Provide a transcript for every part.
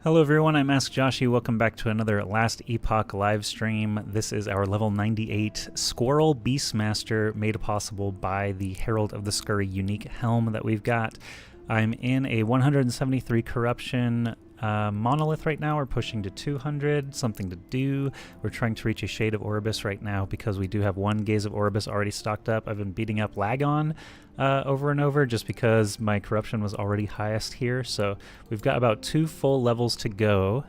Hello everyone, I'm Ask Joshy. Welcome back to another Last Epoch live stream. This is our level 98 Squirrel Beastmaster, made possible by the Herald of the Scurry unique helm that we've got. I'm in a 173 corruption monolith right now. We're pushing to 200, something to do. We're trying to reach a shade of Orobyss right now because we do have one gaze of Orobyss already stocked up. I've been beating up Lagon over and over just because my corruption was already highest here. So we've got about 2 full levels to go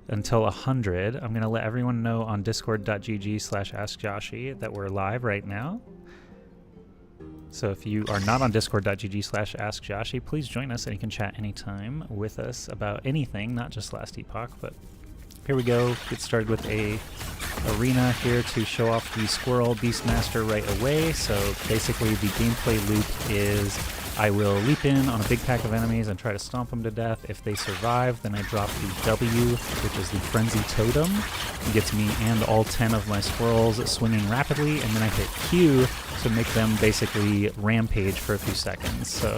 until 100. I'm going to let everyone know on discord.gg/askjoshy that we're live right now. So if you are not on discord.gg/askjoshy, please join us and you can chat anytime with us about anything, not just Last Epoch. But here we go. Get started with a arena here to show off the Squirrel Beastmaster right away. So basically the gameplay loop is I will leap in on a big pack of enemies and try to stomp them to death. If they survive, then I drop the W, which is the Frenzy Totem. It gets me and all 10 of my squirrels swinging rapidly, and then I hit Q to make them basically rampage for a few seconds. So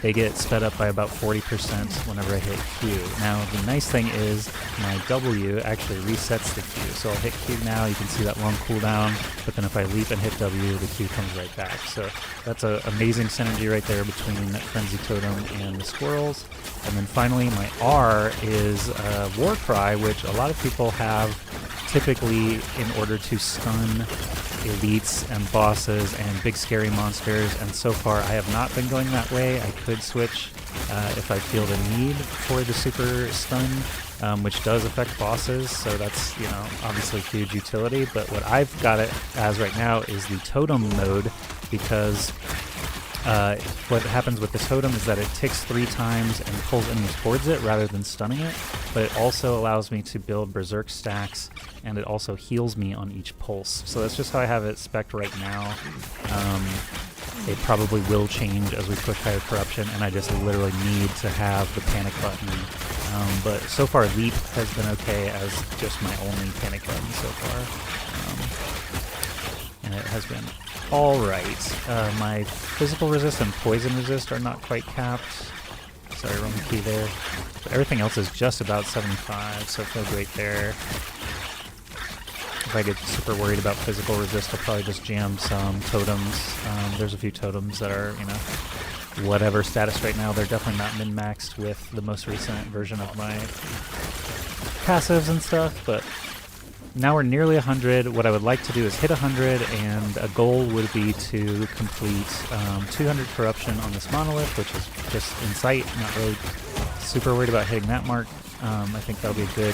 they get sped up by about 40% whenever I hit Q. Now the nice thing is my W actually resets the Q. So I'll hit Q now, you can see that long cooldown, but then if I leap and hit W, the Q comes right back. So that's an amazing synergy right there between Frenzy Totem and the squirrels. And then finally my R is War Cry, which a lot of people have typically in order to stun elites and bosses and big scary monsters, and so far I have not been going that way. I could switch if I feel the need for the super stun, which does affect bosses, so that's, you know, obviously huge utility. But what I've got it as right now is the totem mode, because what happens with the totem is that it ticks 3 times and pulls enemies towards it rather than stunning it, but it also allows me to build berserk stacks, and it also heals me on each pulse. So that's just how I have it spec'd right now. It probably will change as we push higher corruption, and I just literally need to have the panic button. But so far leap has been okay as just my only panic button so far. And it has been alright. My physical resist and poison resist are not quite capped. Sorry, wrong key there. But everything else is just about 75, so I feel great there. If I get super worried about physical resist, I'll probably just jam some totems. There's a few totems that are, you know, whatever status right now. They're definitely not min-maxed with the most recent version of my passives and stuff, but now we're nearly 100. What I would like to do is hit 100, and a goal would be to complete 200 corruption on this monolith, which is just in sight. Not really super worried about hitting that mark. I think that'll be a good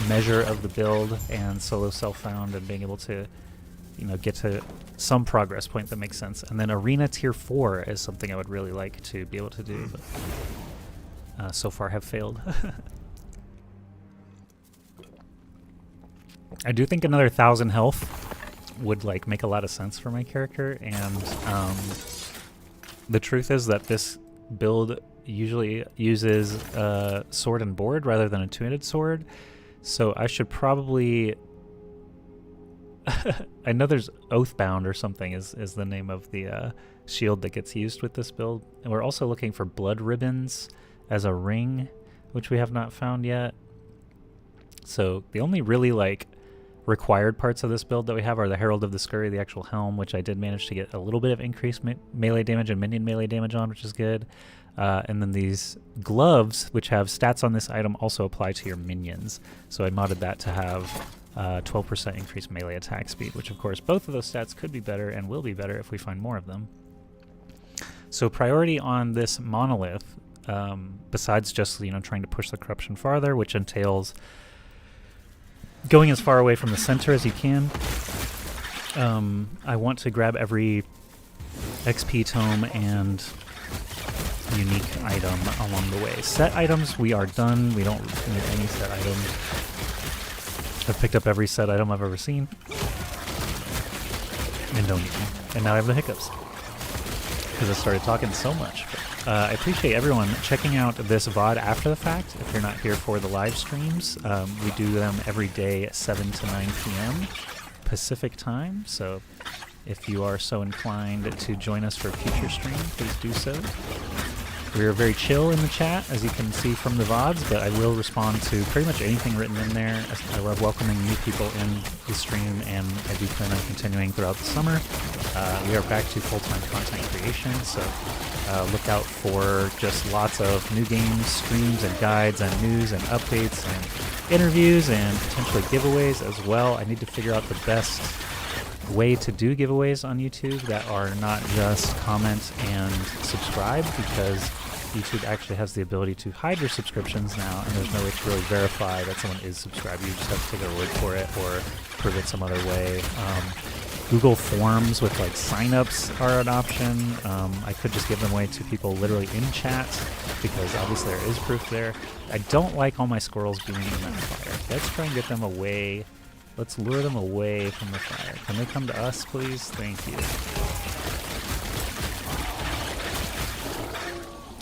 measure of the build and solo self-found and being able to, you know, get to some progress point that makes sense. And then arena tier 4 is something I would really like to be able to do, but so far have failed. I do think another 1,000 health would like make a lot of sense for my character, and the truth is that this build usually uses a sword and board rather than a two-handed sword, so I should probably I know there's Oathbound or something is the name of the shield that gets used with this build, and we're also looking for blood ribbons as a ring, which we have not found yet. So the only really like required parts of this build that we have are the Herald of the Scurry, the actual helm, which I did manage to get a little bit of increased melee damage and minion melee damage on, which is good. And then these gloves, which have stats on this item, also apply to your minions. So I modded that to have 12% increased melee attack speed, which of course both of those stats could be better and will be better if we find more of them. So priority on this monolith, besides just, you know, trying to push the corruption farther, which entails going as far away from the center as you can. I want to grab every XP tome and unique item along the way. Set items, we are done. We don't need any set items. I've picked up every set item I've ever seen. And don't need them. And now I have the hiccups, because I started talking so much. I appreciate everyone checking out this VOD after the fact. If you're not here for the live streams, we do them every day at 7 to 9 p.m. Pacific time, so if you are so inclined to join us for a future stream, please do so. We are very chill in the chat, as you can see from the VODs, but I will respond to pretty much anything written in there. I love welcoming new people in the stream, and I do plan on continuing throughout the summer. We are back to full-time content creation, so look out for just lots of new games, streams, and guides, and news, and updates, and interviews, and potentially giveaways as well. I need to figure out the best way to do giveaways on YouTube that are not just comment and subscribe, because YouTube actually has the ability to hide your subscriptions now, and there's no way to really verify that someone is subscribed. You just have to take their word for it or prove it some other way. Google Forms with like signups are an option. I could just give them away to people literally in chat, because obviously there is proof there. I don't like all my squirrels being in that fire. Let's try and get them away. Let's lure them away from the fire. Can they come to us, please? Thank you.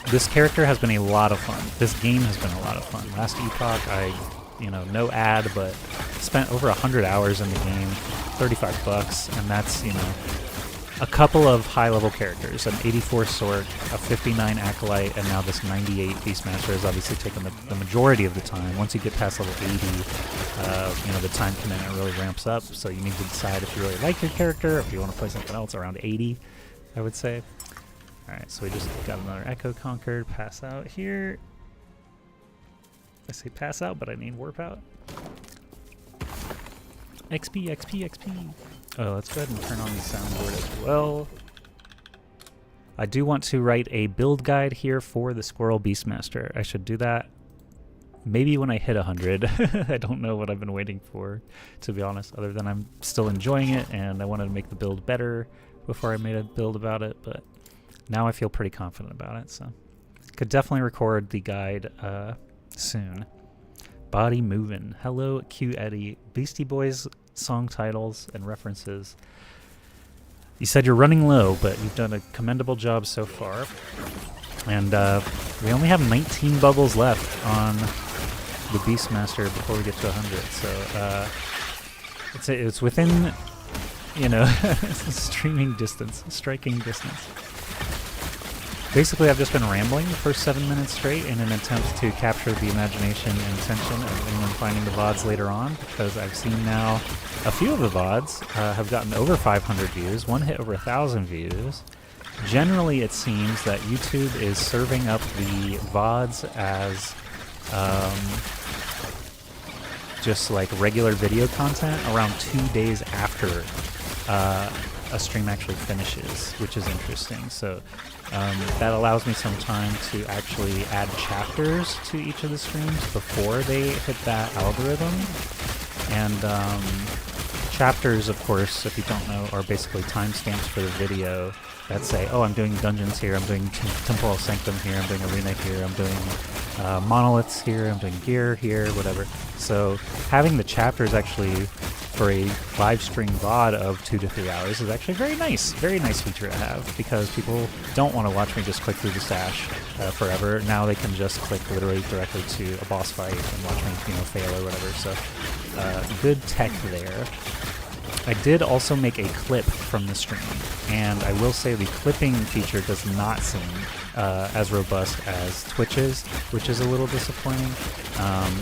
This character has been a lot of fun. This game has been a lot of fun. Last Epoch, no ad, but spent over 100 hours in the game, $35, and that's, a couple of high-level characters, an 84 Sork, a 59 Acolyte, and now this 98 Beastmaster has obviously taken the majority of the time. Once you get past level 80, the time commitment really ramps up, so you need to decide if you really like your character, or if you want to play something else around 80, I would say. Alright, so we just got another Echo conquered, pass out here. I say pass out, but I need warp out. XP, XP, XP. Oh, let's go ahead and turn on the soundboard as well. I do want to write a build guide here for the Squirrel Beastmaster. I should do that maybe when I hit 100. I don't know what I've been waiting for, to be honest, other than I'm still enjoying it and I wanted to make the build better before I made a build about it, but now I feel pretty confident about it, so could definitely record the guide soon. Body moving. Hello, Q Eddie. Beastie Boys song titles and references. You said you're running low, but you've done a commendable job so far. And we only have 19 bubbles left on the Beastmaster before we get to 100. So it's within, streaming distance, striking distance. Basically, I've just been rambling the first 7 minutes straight in an attempt to capture the imagination and attention of anyone finding the VODs later on, because I've seen now a few of the VODs have gotten over 500 views, one hit over 1,000 views. Generally, it seems that YouTube is serving up the VODs as just like regular video content around 2 days after a stream actually finishes, which is interesting. So that allows me some time to actually add chapters to each of the streams before they hit that algorithm. And chapters, of course, if you don't know, are basically timestamps for the video that say, oh, I'm doing dungeons here, I'm doing Temporal Sanctum here, I'm doing Arena here, I'm doing Monoliths here, I'm doing Gear here, whatever. So having the chapters actually for a live stream VOD of 2 to 3 hours is actually very nice feature to have, because people don't want to watch me just click through the stash forever. Now they can just click literally directly to a boss fight and watch me, fail or whatever. So good tech there. I did also make a clip from the stream, and I will say the clipping feature does not seem as robust as Twitch's, which is a little disappointing.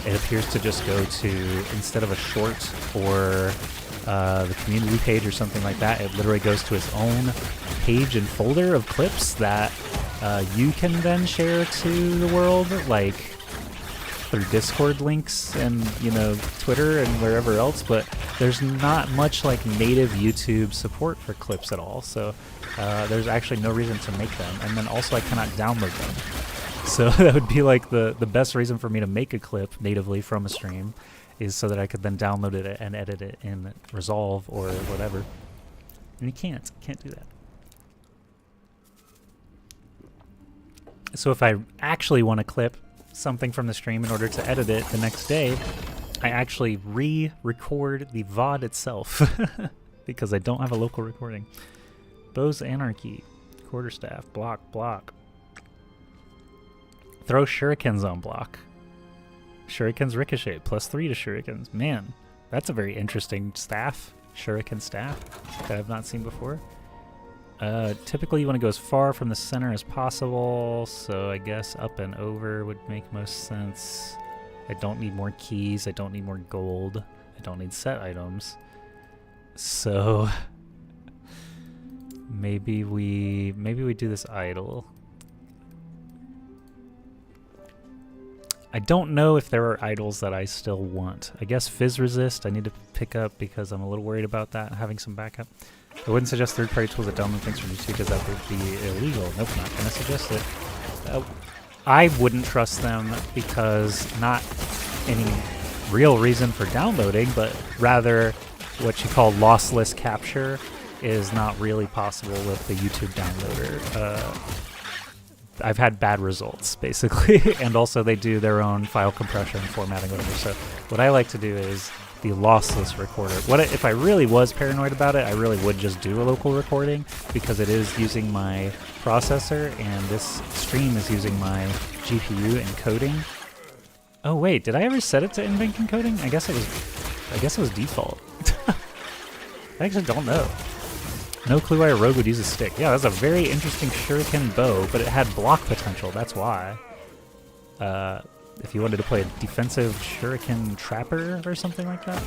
It appears to just go to, instead of a short or the community page or something like that, it literally goes to its own page and folder of clips that you can then share to the world, like through Discord links and Twitter and wherever else, but there's not much like native YouTube support for clips at all, so there's actually no reason to make them. And then also I cannot download them, so that would be like the best reason for me to make a clip natively from a stream, is so that I could then download it and edit it in Resolve or whatever, and you can't do that. So if I actually want to clip something from the stream in order to edit it the next day, I actually re-record the VOD itself because I don't have a local recording. Bows Anarchy, Quarterstaff, block. Throw shurikens on block. Shurikens ricochet, +3 to shurikens. Man, that's a very interesting staff, shuriken staff, that I've not seen before. Typically you want to go as far from the center as possible, so I guess up and over would make most sense. I don't need more keys, I don't need more gold, I don't need set items. So maybe we do this idle. I don't know if there are idols that I still want. I guess Fizz Resist I need to pick up because I'm a little worried about that, having some backup. I wouldn't suggest third-party tools that download things from YouTube because that would be illegal. Nope, not going to suggest it. I wouldn't trust them because not any real reason for downloading, but rather what you call lossless capture is not really possible with the YouTube downloader. I've had bad results, basically, and also they do their own file compression, formatting, whatever. So what I like to do is the lossless recorder. If I really was paranoid about it, I really would just do a local recording because it is using my processor and this stream is using my GPU encoding. Oh wait, did I ever set it to in-bank encoding? I guess it was default. I actually don't know. No clue why a rogue would use a stick. Yeah, that's a very interesting shuriken bow, but it had block potential, that's why. If you wanted to play a defensive shuriken trapper or something like that.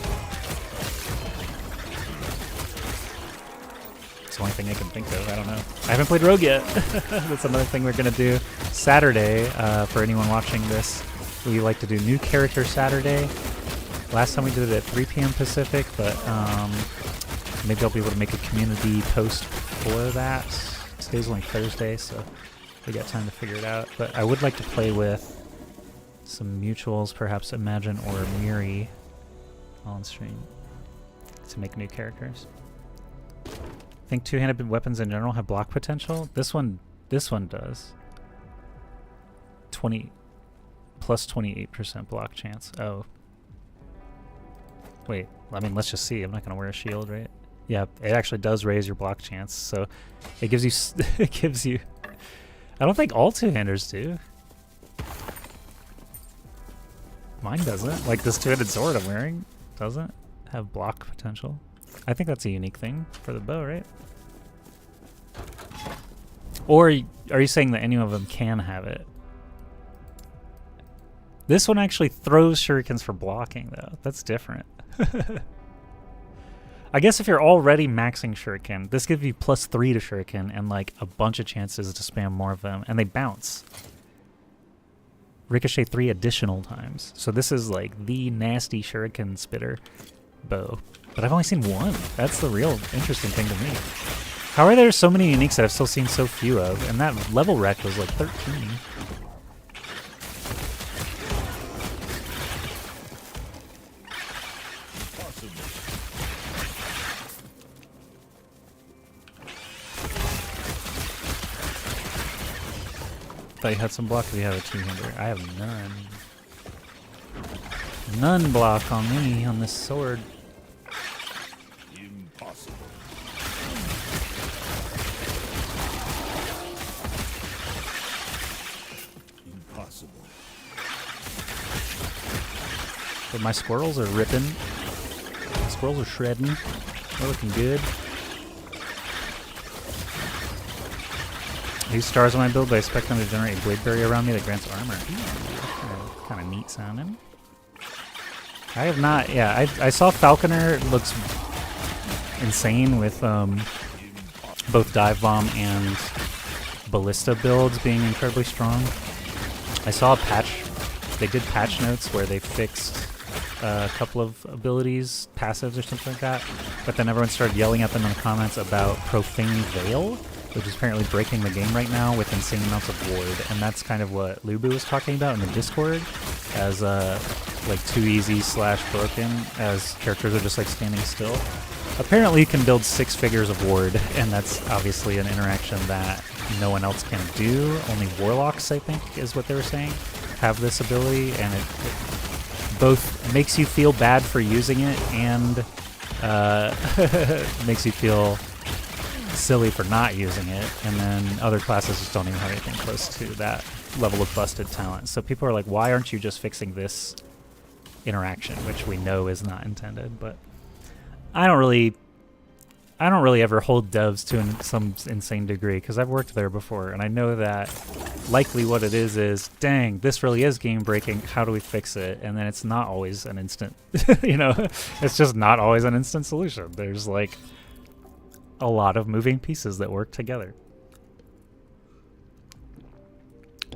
It's the only thing I can think of, I don't know. I haven't played rogue yet. That's another thing we're gonna do Saturday, for anyone watching this. We like to do new character Saturday. Last time we did it at 3 p.m. Pacific, but maybe I'll be able to make a community post for that. Today's only Thursday, so we got time to figure it out. But I would like to play with some mutuals, perhaps Imagine or Miri on stream to make new characters. I think two-handed weapons in general have block potential. This one does. 20 plus 28% block chance. Oh. Wait, I mean, let's just see. I'm not going to wear a shield, right? Yeah, it actually does raise your block chance, so it gives you it gives you. I don't think all two-handers do. Mine doesn't. Like this two-handed sword I'm wearing doesn't have block potential. I think that's a unique thing for the bow, right? Or are you saying that any of them can have it? This one actually throws shurikens for blocking, though. That's different. I guess if you're already maxing shuriken, this gives you +3 to shuriken and like a bunch of chances to spam more of them, and they bounce. Ricochet 3 additional times. So this is like the nasty shuriken spitter bow. But I've only seen one. That's the real interesting thing to me. How are there so many uniques that I've still seen so few of? And that level rec was like 13. Thought you had some block if you have a two-hander. I have none. None block on me on this sword. Impossible. Impossible. But my squirrels are ripping. My squirrels are shredding. They're looking good. These stars on my build, but I expect them to generate a blade barrier around me that grants armor. Kind of neat sounding. I have not, yeah, I saw Falconer looks insane with both Dive Bomb and Ballista builds being incredibly strong. I saw a patch, they did patch notes where they fixed a couple of abilities, passives or something like that, but then everyone started yelling at them in the comments about Profane Veil, which is apparently breaking the game right now with insane amounts of ward, and that's kind of what Lubu was talking about in the Discord, as like too easy / broken, as characters are just like standing still. Apparently you can build 6 figures of ward, and that's obviously an interaction that no one else can do. Only Warlocks, I think, is what they were saying, have this ability, and it both makes you feel bad for using it and makes you feel silly for not using it, and then other classes just don't even have anything close to that level of busted talent. So people are like, why aren't you just fixing this interaction, which we know is not intended? But I don't I don't really ever hold devs to some insane degree because I've worked there before, and I know that likely what it is, dang, this really is game breaking. How do we fix it? And then it's not always an instant, you know, it's just not always an instant solution. There's like a lot of moving pieces that work together.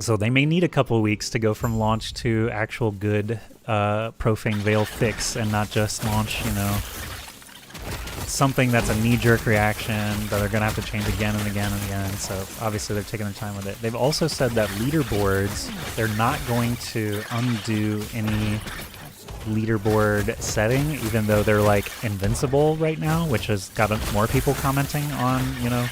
So they may need a couple of weeks to go from launch to actual good Profane Veil fix, and not just launch, you know, something that's a knee-jerk reaction that they're going to have to change again and again and again. So obviously they're taking their time with it. They've also said that leaderboards, they're not going to undo any leaderboard setting, even though they're like invincible right now, which has got more people commenting on, you know,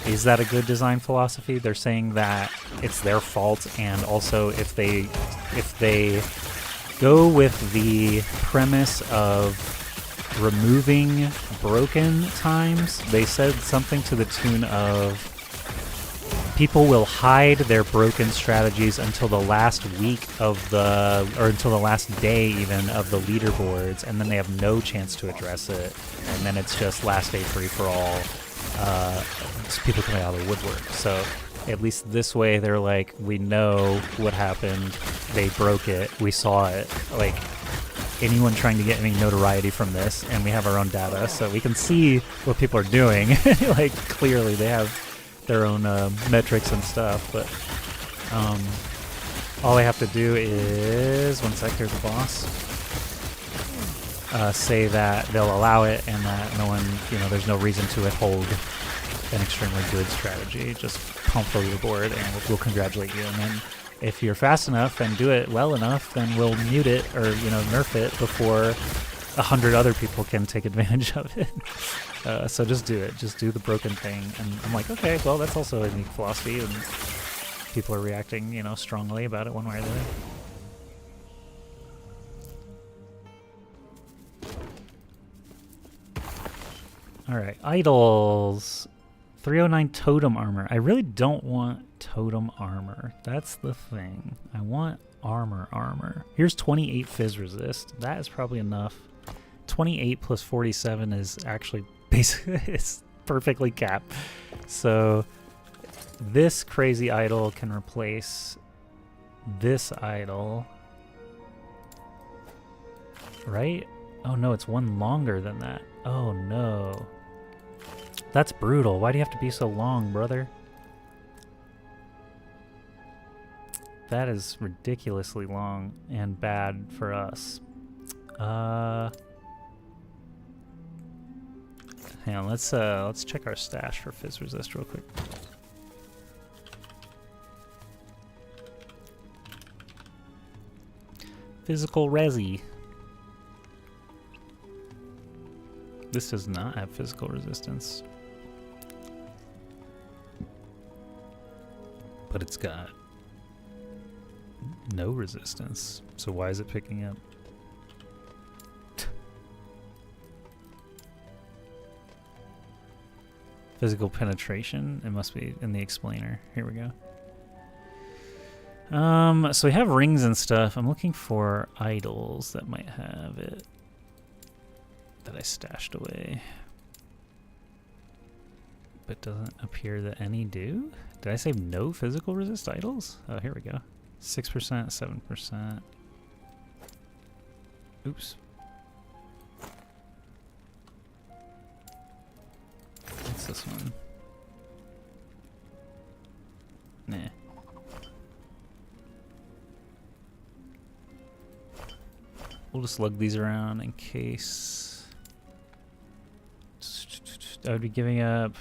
is that a good design philosophy? They're saying that it's their fault, and also if they go with the premise of removing broken times, they said something to the tune of people will hide their broken strategies until the last week of or until the last day even of the leaderboards, and then they have no chance to address it, and then it's just last day free for all, just people coming out of the woodwork. So at least this way they're like, we know what happened, they broke it, we saw it, like anyone trying to get any notoriety from this, and we have our own data, so we can see what people are doing. Like, clearly they have their own metrics and stuff, but all they have to do is, one sec, here's the boss, say that they'll allow it, and that no one, you know, there's no reason to withhold an extremely good strategy. Just pump the leaderboard, and we'll congratulate you, and then if you're fast enough and do it well enough, then we'll mute it or, you know, nerf it before 100 other people can take advantage of it. So just do it. Just do the broken thing. And I'm like, okay, well, that's also a unique philosophy, and people are reacting, you know, strongly about it one way or the other. All right, idols. 309 totem armor. I really don't want totem armor. That's the thing. I want armor. Here's 28 fizz resist. That is probably enough. 28 plus 47 is actually basically, it's perfectly capped. So this crazy idol can replace this idol, right? Oh no, it's one longer than that. Oh no. That's brutal. Why do you have to be so long, brother? That is ridiculously long and bad for us. Hang on, let's check our stash for fizz resist real quick. Physical resi. This does not have physical resistance. But it's got no resistance. So why is it picking up? Physical penetration. It must be in the explainer. Here we go. So we have rings and stuff. I'm looking for idols that might have it. That I stashed away. But doesn't appear that any do. Did I say no physical resist idols? Oh, here we go. 6%, 7%. Oops. What's this one? Nah. We'll just lug these around in case. I would be giving up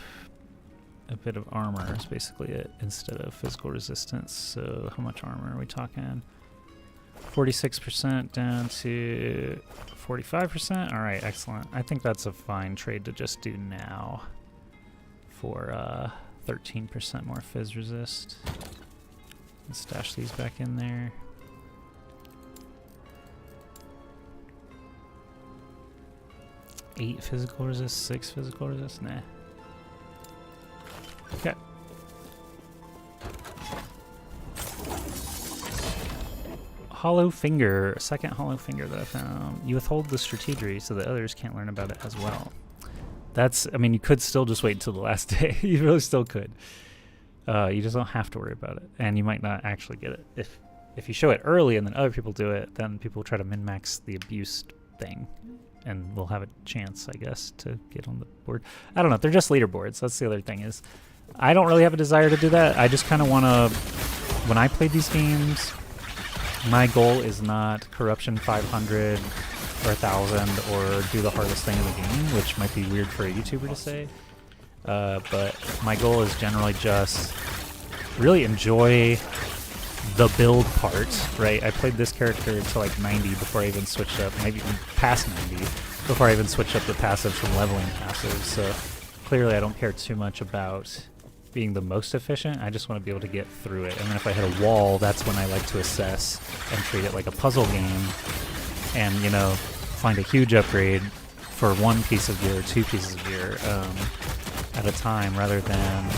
a bit of armor is basically it, instead of physical resistance. So how much armor are we talking? 46% down to 45%. All right, excellent. I think that's a fine trade to just do now for 13% more fizz resist. Let's stash these back in there. Eight physical resist, 6 physical resist, nah. Okay. Hollow finger, second hollow finger that I found. You withhold the strategy so that others can't learn about it as well. I mean, you could still just wait until the last day. You really still could. You just don't have to worry about it, and you might not actually get it. If you show it early and then other people do it, then people try to min-max the abuse thing, and we'll have a chance, I guess, to get on the board. I don't know. They're just leaderboards. That's the other thing is, I don't really have a desire to do that. I just kind of want to, when I play these games, my goal is not corruption 500 or 1,000 or do the hardest thing in the game, which might be weird for a YouTuber to say. But my goal is generally just really enjoy the build part, right? I played this character to like 90 before I even switched up, maybe even past 90 before I even switched up the passives from leveling passives. So clearly I don't care too much about being the most efficient. I just want to be able to get through it. And then if I hit a wall, that's when I like to assess and treat it like a puzzle game and, you know, find a huge upgrade for one piece of gear or two pieces of gear at a time, rather than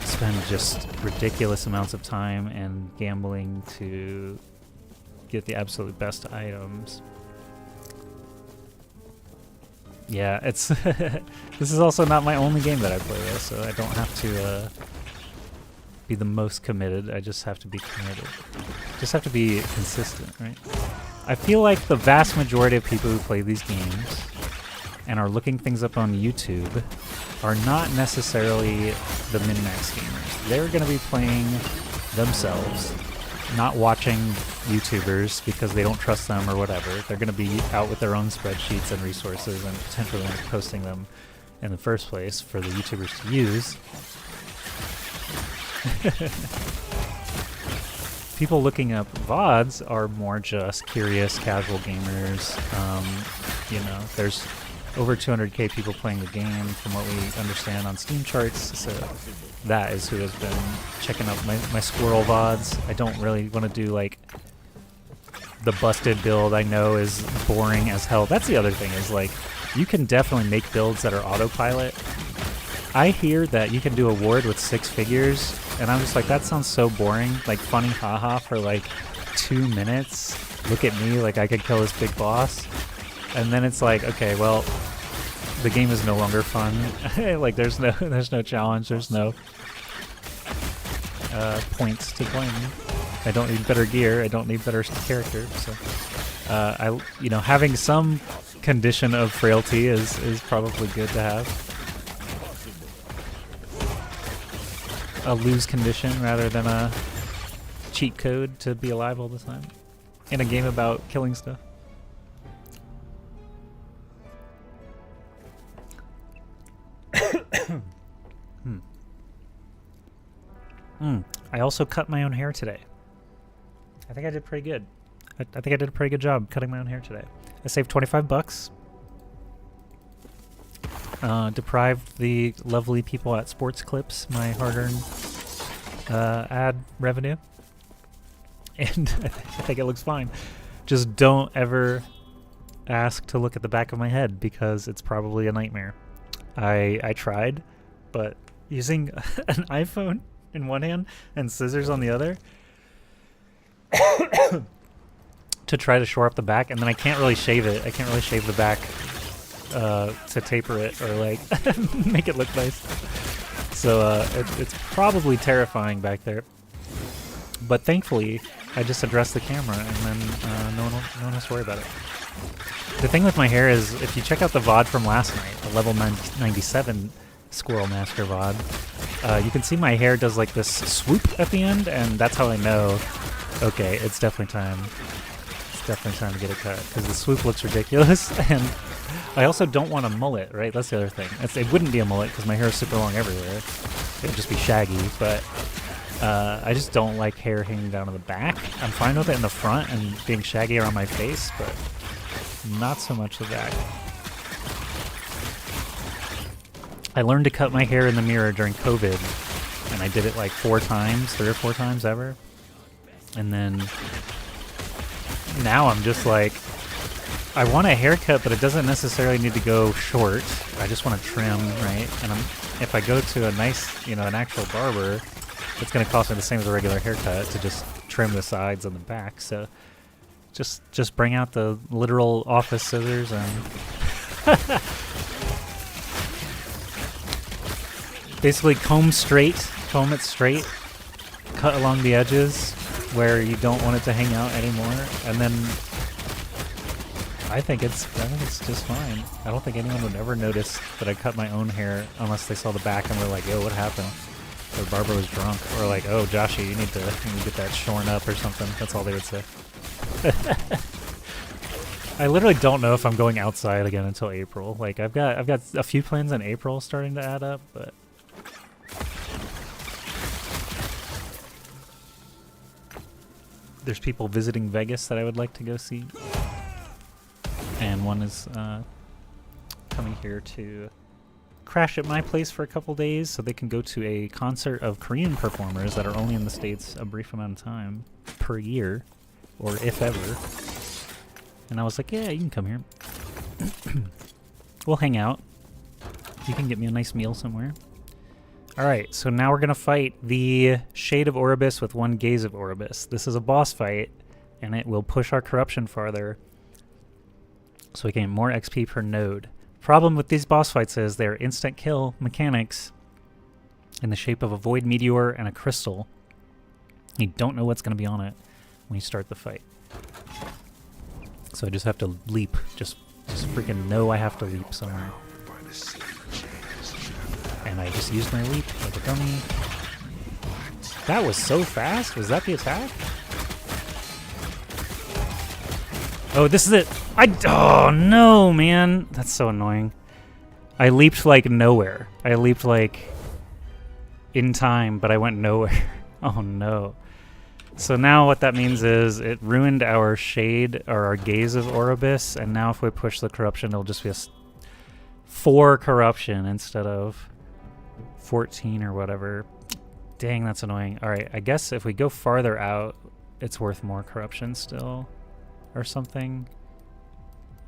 spend just ridiculous amounts of time and gambling to get the absolute best items. Yeah, it's this is also not my only game that I play though, so I don't have to be the most committed. I just have to be committed. Just have to be consistent, right? I feel like the vast majority of people who play these games and are looking things up on YouTube are not necessarily the min-max gamers. They're going to be playing themselves, not watching YouTubers because they don't trust them or whatever. They're going to be out with their own spreadsheets and resources and potentially posting them in the first place for the YouTubers to use. People looking up VODs are more just curious, casual gamers. You know, there's over 200k people playing the game from what we understand on Steam charts, so that is who has been checking out my squirrel VODs. I don't really want to do like the busted build I know is boring as hell. That's the other thing is like, you can definitely make builds that are autopilot. I hear that you can do a ward with 6 figures, and I'm just like, that sounds so boring. Like funny haha for like 2 minutes. Look at me, like I could kill this big boss. And then it's like, okay, well, the game is no longer fun. Like there's no challenge, there's no points to claim. I don't need better gear, I don't need better character. So you know, having some condition of frailty is probably good to have. A lose condition rather than a cheat code to be alive all the time in a game about killing stuff. I also cut my own hair today. I think I did pretty good. I think I did a pretty good job cutting my own hair today. I saved 25 bucks. Deprived the lovely people at Sports Clips my hard-earned ad revenue. And I think it looks fine. Just don't ever ask to look at the back of my head because it's probably a nightmare. I tried, but using an iPhone in one hand and scissors on the other to try to shore up the back, and then I can't really shave it. I can't really shave the back to taper it or like make it look nice. So it's probably terrifying back there. But thankfully, I just addressed the camera, and then no one has to worry about it. The thing with my hair is, if you check out the VOD from last night, the level 97 Squirrel Master VOD, you can see my hair does like this swoop at the end, and that's how I know, okay, it's definitely time. It's definitely time to get it cut, because the swoop looks ridiculous, and I also don't want a mullet, right? That's the other thing. It wouldn't be a mullet, because my hair is super long everywhere. It would just be shaggy, but I just don't like hair hanging down to the back. I'm fine with it in the front and being shaggy around my face, but not so much the back. I learned to cut my hair in the mirror during COVID, and I did it like 3 or 4 times ever. And then now I'm just like, I want a haircut, but it doesn't necessarily need to go short. I just want to trim, right? And if I go to a nice, an actual barber, it's going to cost me the same as a regular haircut to just trim the sides and the back. So just bring out the literal office scissors and Basically comb it straight, cut along the edges where you don't want it to hang out anymore, and then I think it's just fine. I don't think anyone would ever notice that I cut my own hair unless they saw the back and were like, yo, what happened? Or Barbara was drunk, or like, oh, Joshy, you need to get that shorn up or something. That's all they would say. I literally don't know if I'm going outside again until April. Like, I've got a few plans in April starting to add up, but there's people visiting Vegas that I would like to go see, and one is coming here to crash at my place for a couple days so they can go to a concert of Korean performers that are only in the States a brief amount of time per year, or if ever. And I was like, yeah, you can come here. We'll hang out. You can get me a nice meal somewhere. Alright, so now we're going to fight the Shade of Orobyss with one Gaze of Orobyss. This is a boss fight, and it will push our corruption farther so we can get more XP per node. Problem with these boss fights is they're instant kill mechanics in the shape of a void meteor and a crystal. You don't know what's going to be on it when you start the fight. So I just have to leap. Just freaking know I have to leap somewhere. And I just used my leap like a dummy. That was so fast. Was that the attack? Oh, this is it. Oh, no, man. That's so annoying. I leaped like nowhere. I leaped like in time, but I went nowhere. Oh, no. So now what that means is it ruined our Shade, or our Gaze of Orobyss, and now if we push the corruption, it'll just be a 4 corruption instead of 14 or whatever. Dang, that's annoying. Alright, I guess if we go farther out, it's worth more corruption still, or something.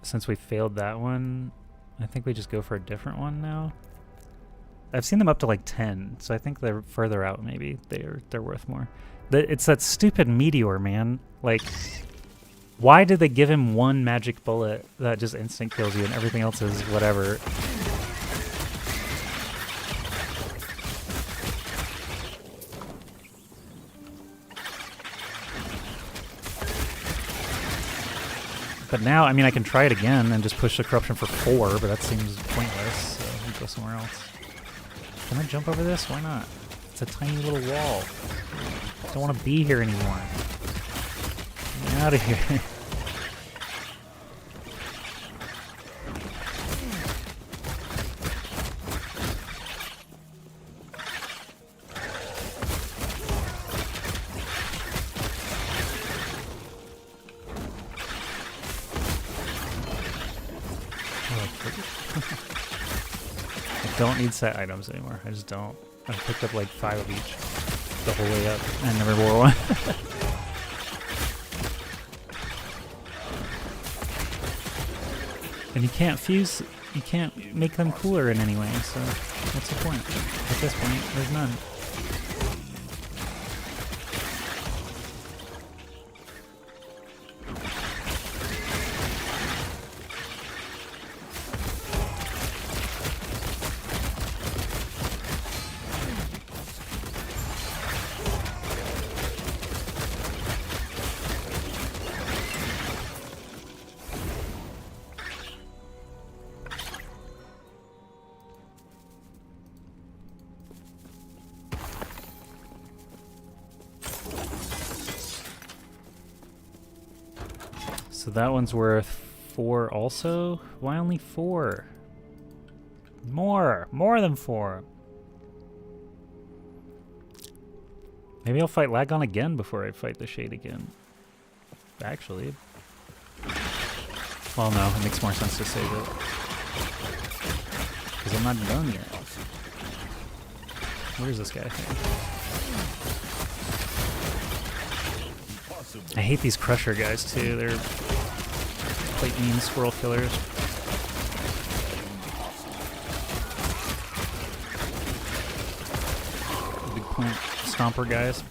Since we failed that one, I think we just go for a different one now. I've seen them up to like 10, so I think they're further out maybe. They're worth more. It's that stupid meteor, man. Like, why did they give him one magic bullet that just instant kills you and everything else is whatever? But now, I mean, I can try it again and just push the corruption for 4, but that seems pointless, so we'll go somewhere else. Can I jump over this? Why not? It's a tiny little wall. I don't want to be here anymore. Get out of here. I don't need set items anymore. I just don't. I picked up like 5 of each the whole way up. I never wore one. And you can't fuse, you can't make them cooler in any way, so what's the point? At this point, there's none. So that one's worth 4 also? Why only 4? More than 4. Maybe I'll fight Lagon again before I fight the Shade again. Actually. Well, no, it makes more sense to save it. Because I'm not done yet. Where's this guy? I hate these Crusher guys too. They're quite mean squirrel killers. Big plant stomper guys.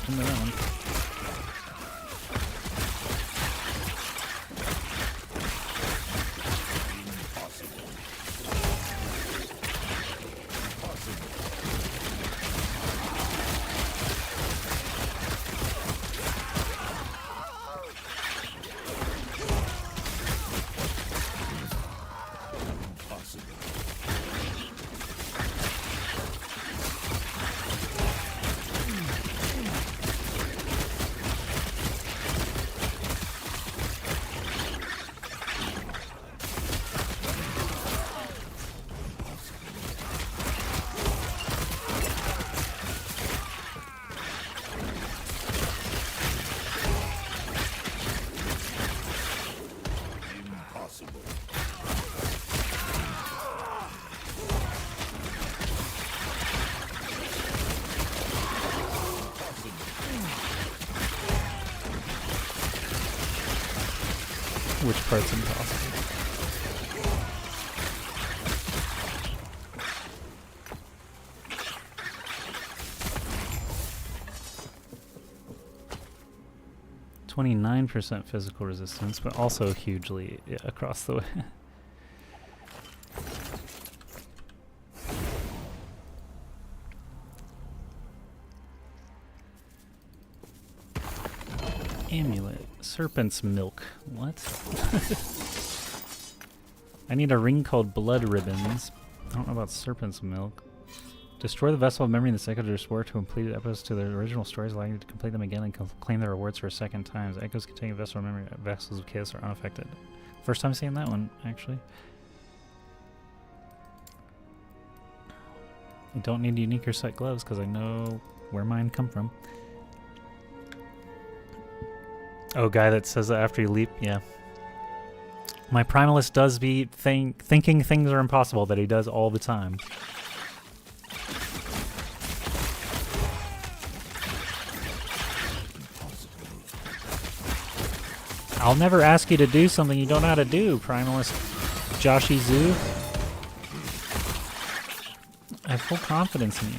into that one. Which part's impossible? %29% physical resistance, but also hugely across the way. Amulet. Serpent's milk. What? I need a ring called Blood Ribbons. I don't know about Serpent's milk. Destroy the Vessel of Memory in the cycle to restore to completed echoes to their original stories, allowing you to complete them again and claim their rewards for a second time. The echoes containing Vessel of Memory Vessels of Chaos are unaffected. First time seeing that one, actually. I don't need unique or set gloves because I know where mine come from. Oh, guy that says that after you leap, yeah. My Primalist does be thinking things are impossible that he does all the time. I'll never ask you to do something you don't know how to do, Primalist Joshy Zoo. I have full confidence in you.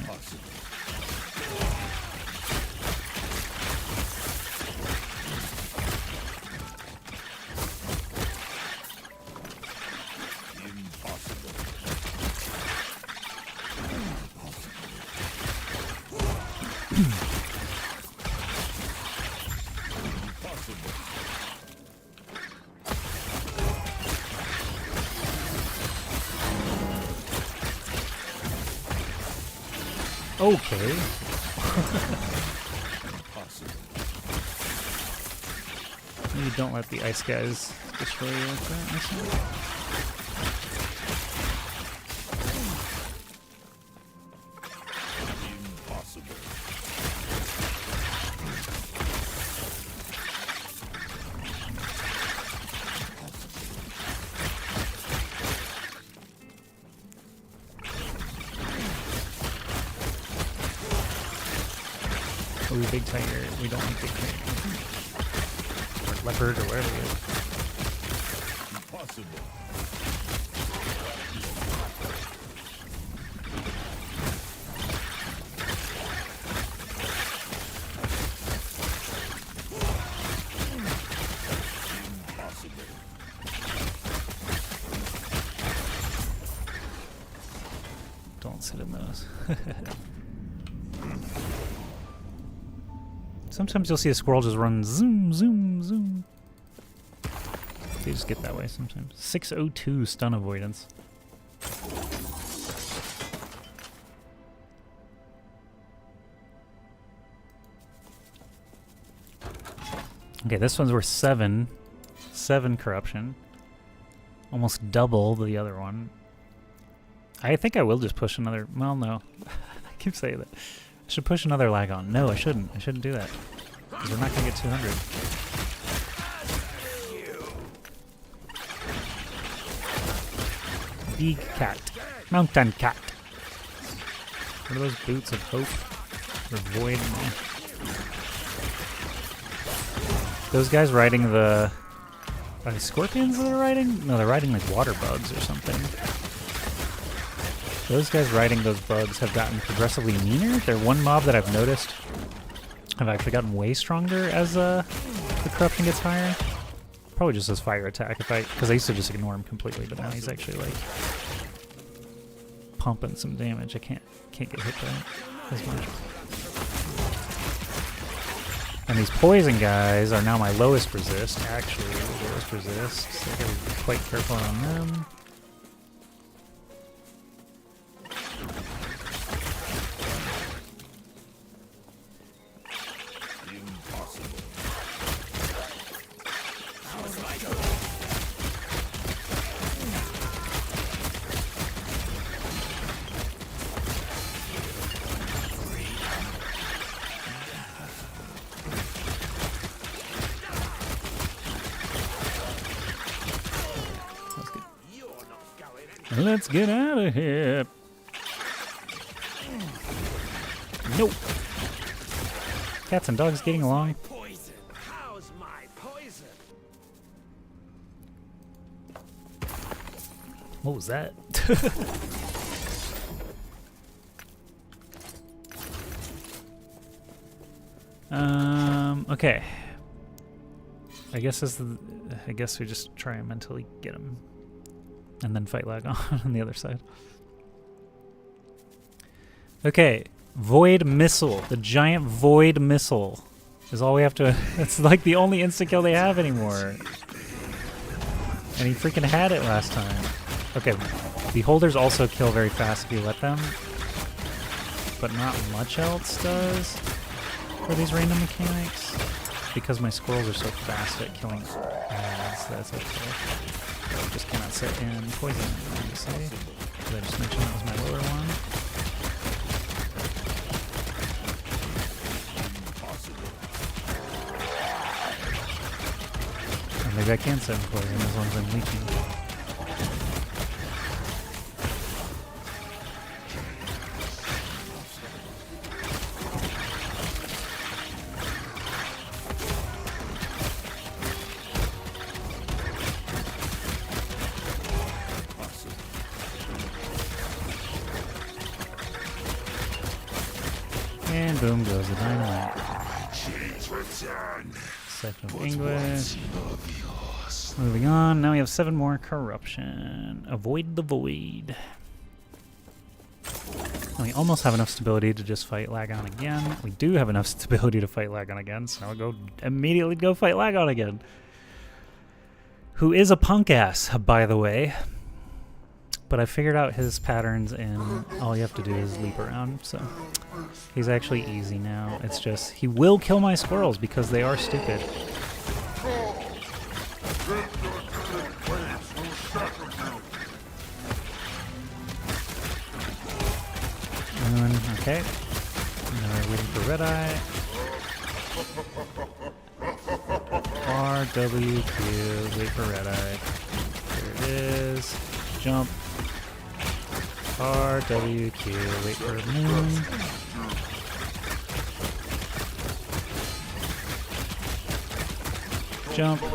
Okay. Maybe don't let the ice guys destroy you like that. Impossible. Oh, big tiger. We don't like big tiger. Or leopard or whatever it is. Impossible. Don't sit in those. Sometimes you'll see a squirrel just run zoom, zoom, zoom. They just get that way sometimes. 602 stun avoidance. Okay, this one's worth 7. 7 corruption. Almost double the other one. I think I will just push another... Well, no. I keep saying that. I should push another Lagon. No, I shouldn't. I shouldn't do that. Because we're not going to get 200. Big cat. Mountain cat. What are those boots of hope? Or void? Those guys riding the... Are they scorpions that they're riding? No, they're riding like water bugs or something. Those guys riding those bugs have gotten progressively meaner. They're one mob that I've noticed I've actually gotten way stronger as the corruption gets higher. Probably just his fire attack, because I used to just ignore him completely, but now he's actually like pumping some damage. I can't get hit by it as much. And these poison guys are now my lowest resist, actually, lowest resist, so I gotta be quite careful on them. Let's get out of here. Nope. Cats and dogs getting along. Poison. How's my poison? What was that? Okay. I guess we just try and mentally get him. And then fight Lagon on the other side. Okay, Void Missile. The giant Void Missile is all we have to... It's like the only insta-kill they have anymore. And he freaking had it last time. Okay, Beholders also kill very fast if you let them. But not much else does for these random mechanics. Because my squirrels are so fast at killing ads, that's okay. I just cannot sit in poison, I say. Did I just mention that was my lower one? Or maybe I can sit in poison as long as I'm leaking. And boom goes the dynamite. Second of English. Moving on, now we have 7 more corruption. Avoid the void. And we almost have enough stability to just fight Lagon again. We do have enough stability to fight Lagon again, so I'll immediately go fight Lagon again. Who is a punk ass, by the way. But I figured out his patterns, and all you have to do is leap around, so he's actually easy now. It's just, he will kill my squirrels because they are stupid. Okay, now we're waiting for Red Eye. RWQ, wait for Red Eye. There it is. Jump. RWQ, wait for Moon. Jump. Wait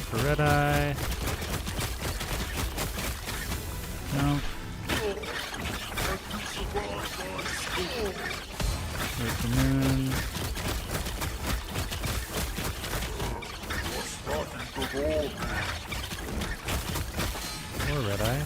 for Red Eye. Jump. Wait for Moon. Or Red Eye.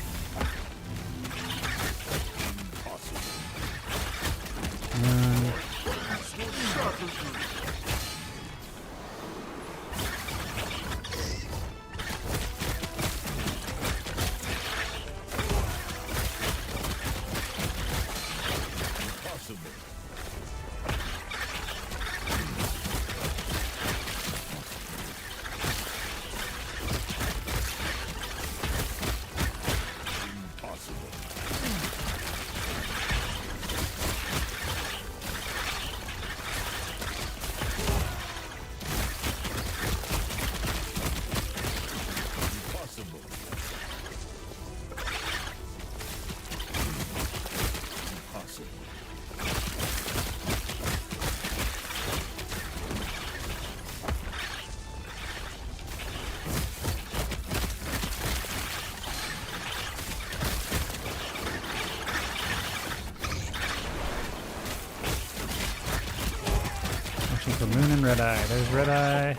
Moon and Red Eye. There's Red Eye.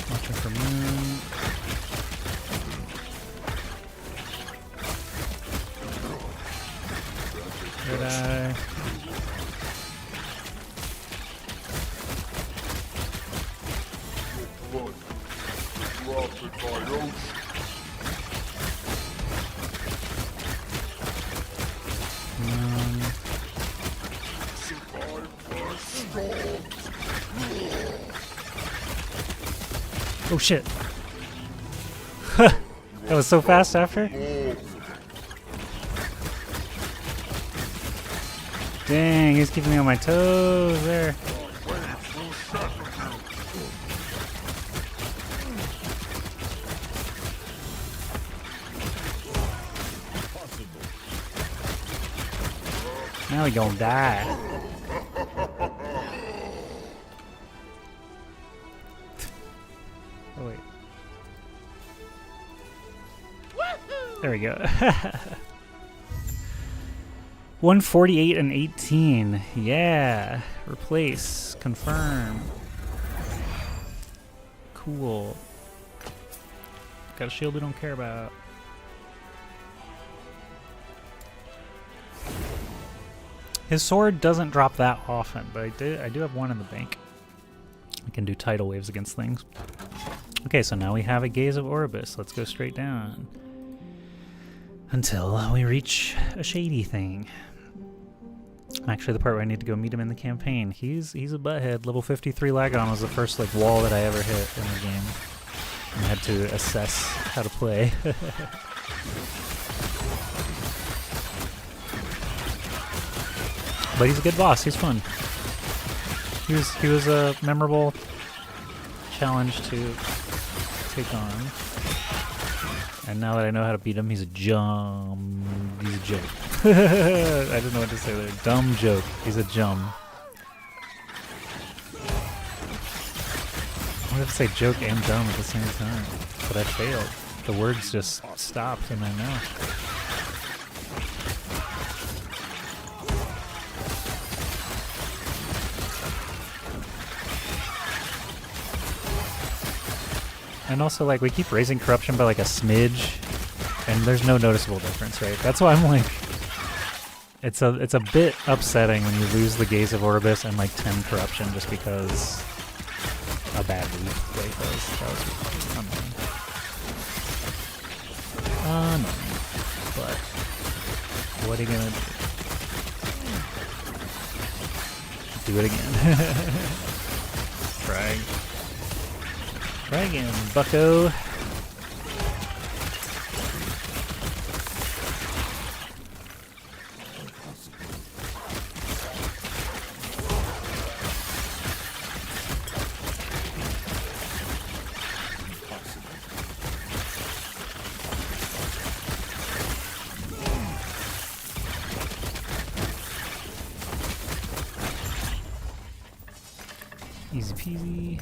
Watching for Moon. Red Eye. Oh shit. That was so fast after. Dang, he's keeping me on my toes there. Now we gonna die. Oh wait. There we go. 148 and 18. Yeah. Replace. Confirm. Cool. Got a shield we don't care about. His sword doesn't drop that often, but I do have one in the bank. I can do tidal waves against things. Okay, so now we have a Gaze of Orobyss. Let's go straight down until we reach a shady thing. Actually, the part where I need to go meet him in the campaign. He's a butthead. Level 53 Lagon was the first like wall that I ever hit in the game. I had to assess how to play. But he's a good boss. He's fun. He was a memorable challenge to take on. And now that I know how to beat him, he's a joke. I didn't know what to say there. Dumb joke. He's a jum. I wanted to say joke and dumb at the same time, but I failed. The words just stopped in my mouth. And also, like, we keep raising corruption by like a smidge, and there's no noticeable difference, right? That's why I'm like, it's a bit upsetting when you lose the Gaze of Orobyss and like 10 corruption just because a bad week like those. That was annoying. Annoying. But what are you gonna do? Do it again. Try. Try again, bucko. Easy peasy.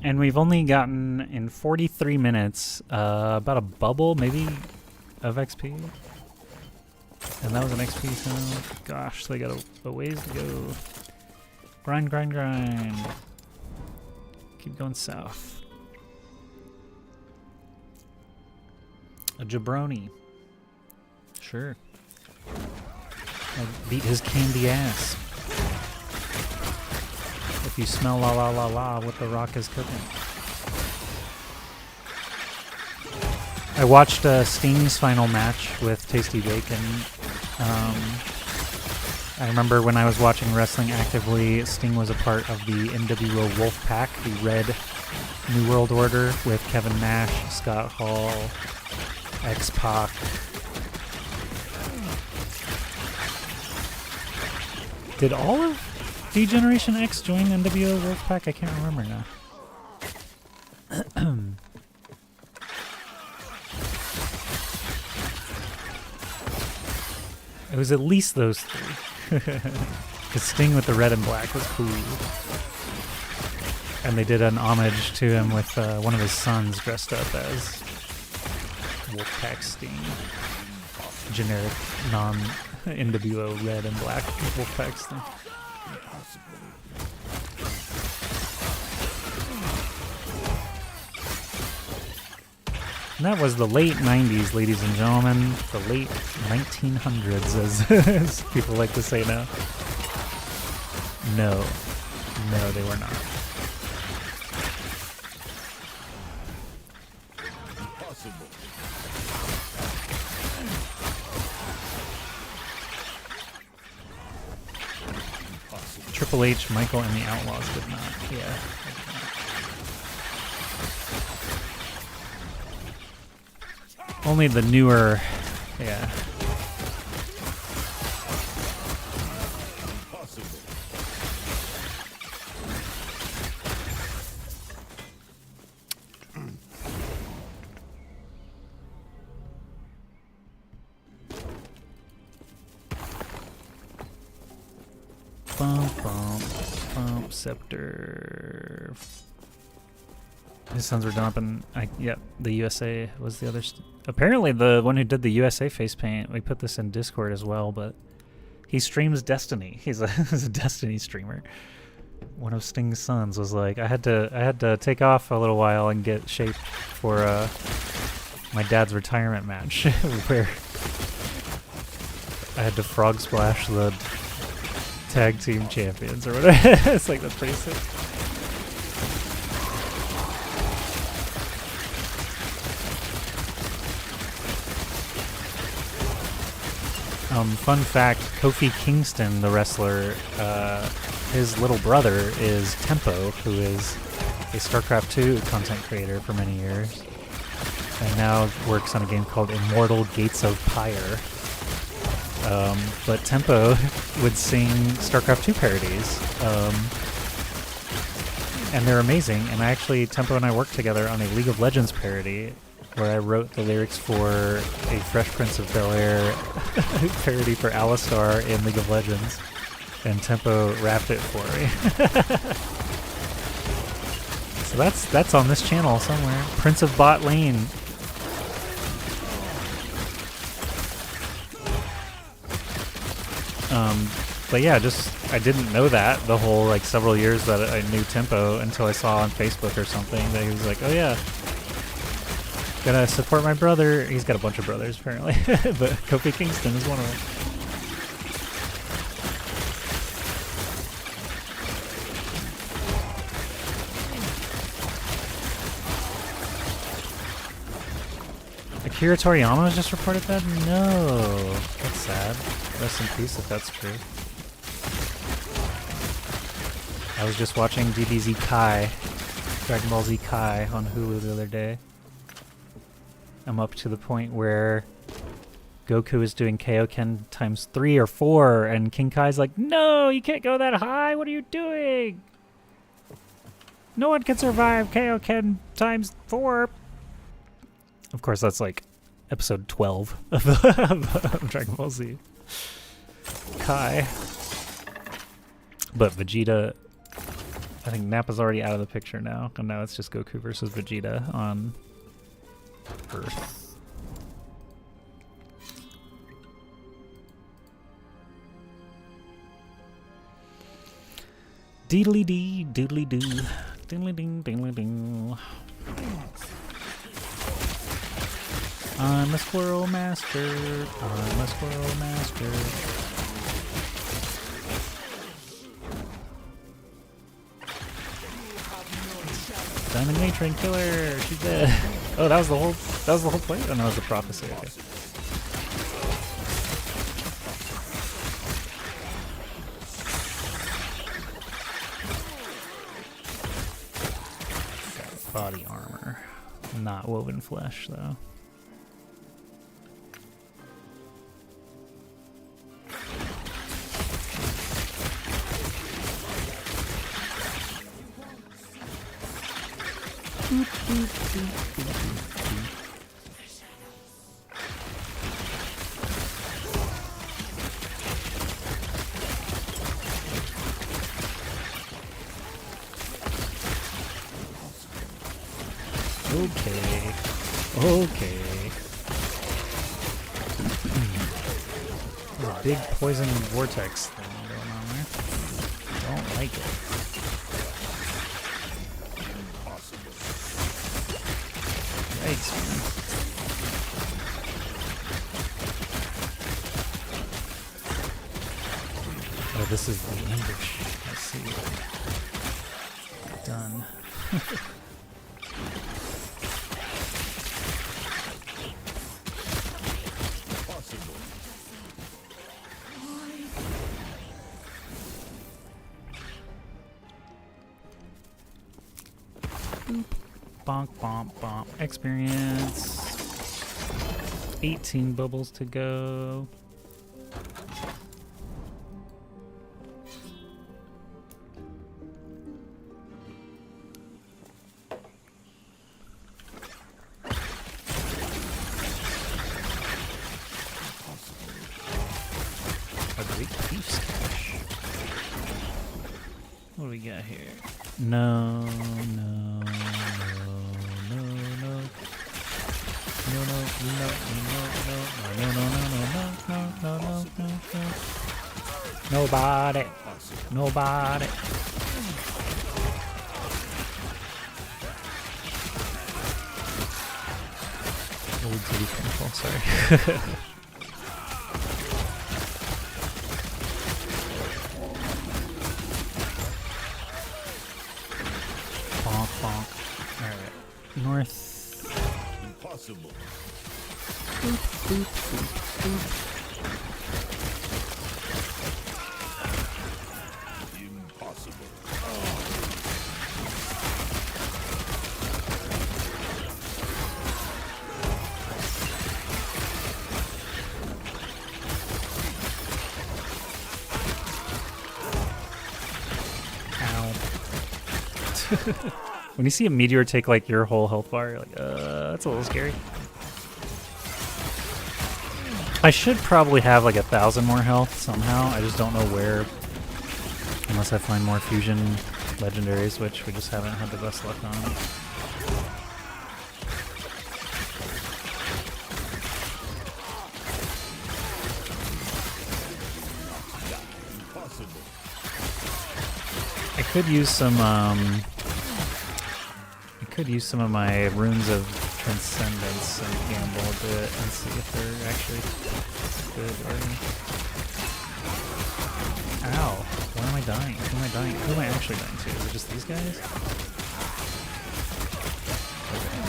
And we've only gotten, in 43 minutes, about a bubble, maybe, of XP. And that was an XP sound. Gosh, they got a ways to go. Grind, grind, grind. Keep going south. A jabroni. Sure. I'll beat his candy ass. If you smell la la la la, what the rock is cooking. I watched Sting's final match with Tasty Bacon. I remember when I was watching wrestling actively, Sting was a part of the NWO Wolfpack, the Red New World Order with Kevin Nash, Scott Hall, X-Pac. Did all of D-Generation X join NWO Wolfpack? I can't remember now. It was at least those three. The Sting with the red and black was cool. And they did an homage to him with one of his sons dressed up as Wolfpack Sting. generic non-NWO red and black Wolfpacks thing. And that was the late 90s, ladies and gentlemen. The late 1900s, as people like to say now. No. No, they were not. Impossible. Triple H, Michael, and the Outlaws did not. Yeah. Only the newer, yeah. Impossible. Bump, bump, bump, Scepter. His sons were done up in, yep, the USA was the other. Apparently, the one who did the USA face paint, we put this in Discord as well, but he streams Destiny. He's a Destiny streamer. One of Sting's sons was like, I had to take off a little while and get shaped for my dad's retirement match, where I had to frog splash the tag team champions or whatever. It's like, that's pretty sick. Fun fact, Kofi Kingston, the wrestler, his little brother is Tempo, who is a StarCraft 2 content creator for many years, and now works on a game called Immortal Gates of Pyre. But Tempo would sing StarCraft 2 parodies, and they're amazing, and Tempo and I worked together on a League of Legends parody, where I wrote the lyrics for a Fresh Prince of Bel-Air parody for Alistar in League of Legends, and Tempo rapped it for me. So that's on this channel somewhere. Prince of Bot Lane. But yeah, I didn't know that the whole several years that I knew Tempo until I saw on Facebook or something that he was like, oh yeah, gotta support my brother. He's got a bunch of brothers apparently, but Kofi Kingston is one of them. Akira Toriyama has just reported that? No. That's sad. Rest in peace if that's true. I was just watching DBZ Kai, Dragon Ball Z Kai on Hulu the other day. I'm up to the point where Goku is doing Kaioken times 3 or 4, and King Kai's like, no, you can't go that high, what are you doing? No one can survive Kaioken times 4. Of course, that's episode 12 of Dragon Ball Z Kai. But Vegeta, I think Nappa's already out of the picture now, and now it's just Goku versus Vegeta on Earth. Deedly dee, doodly doo, doodly ding, dingly ding. I'm a squirrel master. I'm a squirrel master. Diamond Matron killer. She's dead. Oh, that was the whole play? Oh no, it was the prophecy. Okay. Got body armor. Not woven flesh though. Okay. big poison vortex thing going on there. Don't like it. Yikes, man. Oh, this is the ambush. Let's see. Done. Bonk, bonk, bonk. Experience. 18 bubbles to go. A great thief's cache. What do we got here? No, no, no, no, no. No, no, no, no, no, no, no, no, no, no, no, no. Nobody. Nobody. Old city careful, sorry. Bonk, bonk. Alright. North. Impossible. Boop, boop, boop, boop. Impossible. Ow. When you see a meteor take like your whole health bar, you're like, that's a little scary. I should probably have like 1,000 more health somehow. I just don't know where, unless I find more fusion legendaries, which we just haven't had the best luck on. I could use some of my runes of transcendence and gamble a bit and see if they're actually good or Ow. Why am I dying? Who am I dying? Who am I actually dying to? Is it just these guys? Okay.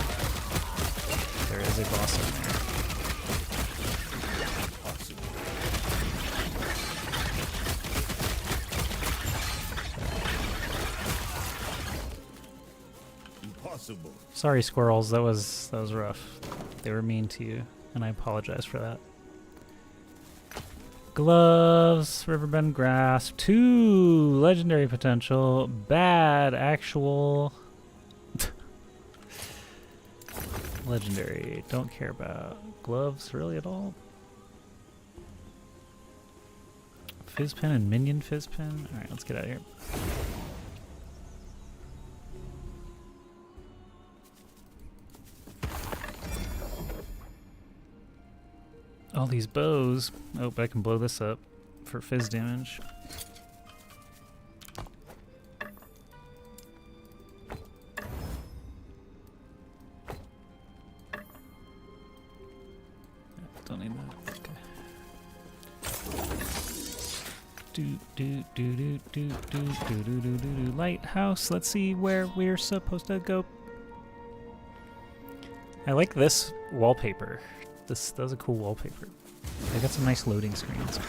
There is a boss in there. Sorry, squirrels. That was rough. They were mean to you, and I apologize for that. Gloves, Riverbend Grasp, 2 legendary potential, bad actual. Legendary, don't care about gloves really at all. Fizzpin and minion Fizzpin. All right, let's get out of here. All these bows. Oh, but I can blow this up for fizz damage. Don't need that. Okay. Do. Lighthouse. Let's see where we're supposed to go. I like this wallpaper. That was a cool wallpaper. They got some nice loading screens.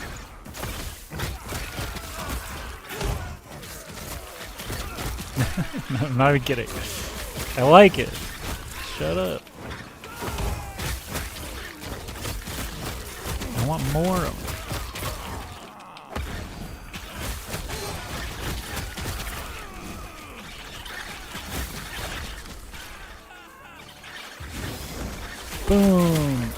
No, I'm not even kidding. I like it. Shut up. I want more of them. Boom.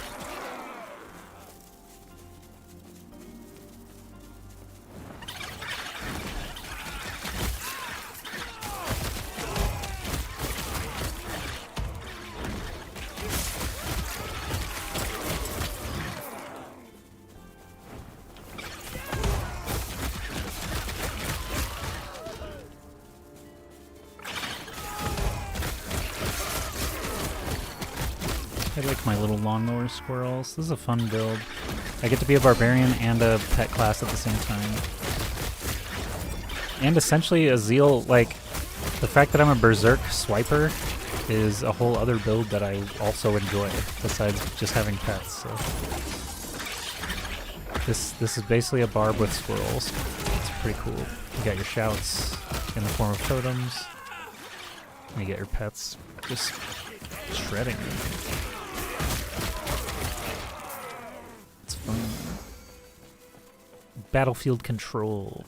I like my little lawnmower squirrels. This is a fun build. I get to be a barbarian and a pet class at the same time. And essentially a zeal, like, the fact that I'm a berserk swiper is a whole other build that I also enjoy, besides just having pets, so. This is basically a barb with squirrels. It's pretty cool. You got your shouts in the form of totems. And you get your pets just shredding them. It's fun. Battlefield control.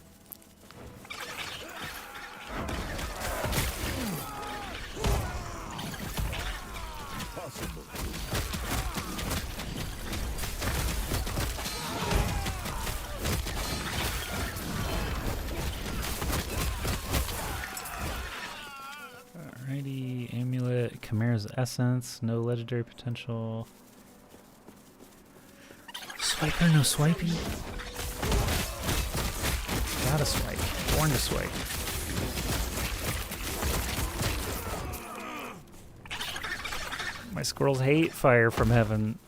Alrighty, amulet, Chimera's essence, no legendary potential. Swiper, no swiping. Gotta swipe. Born to swipe. My squirrels hate fire from heaven.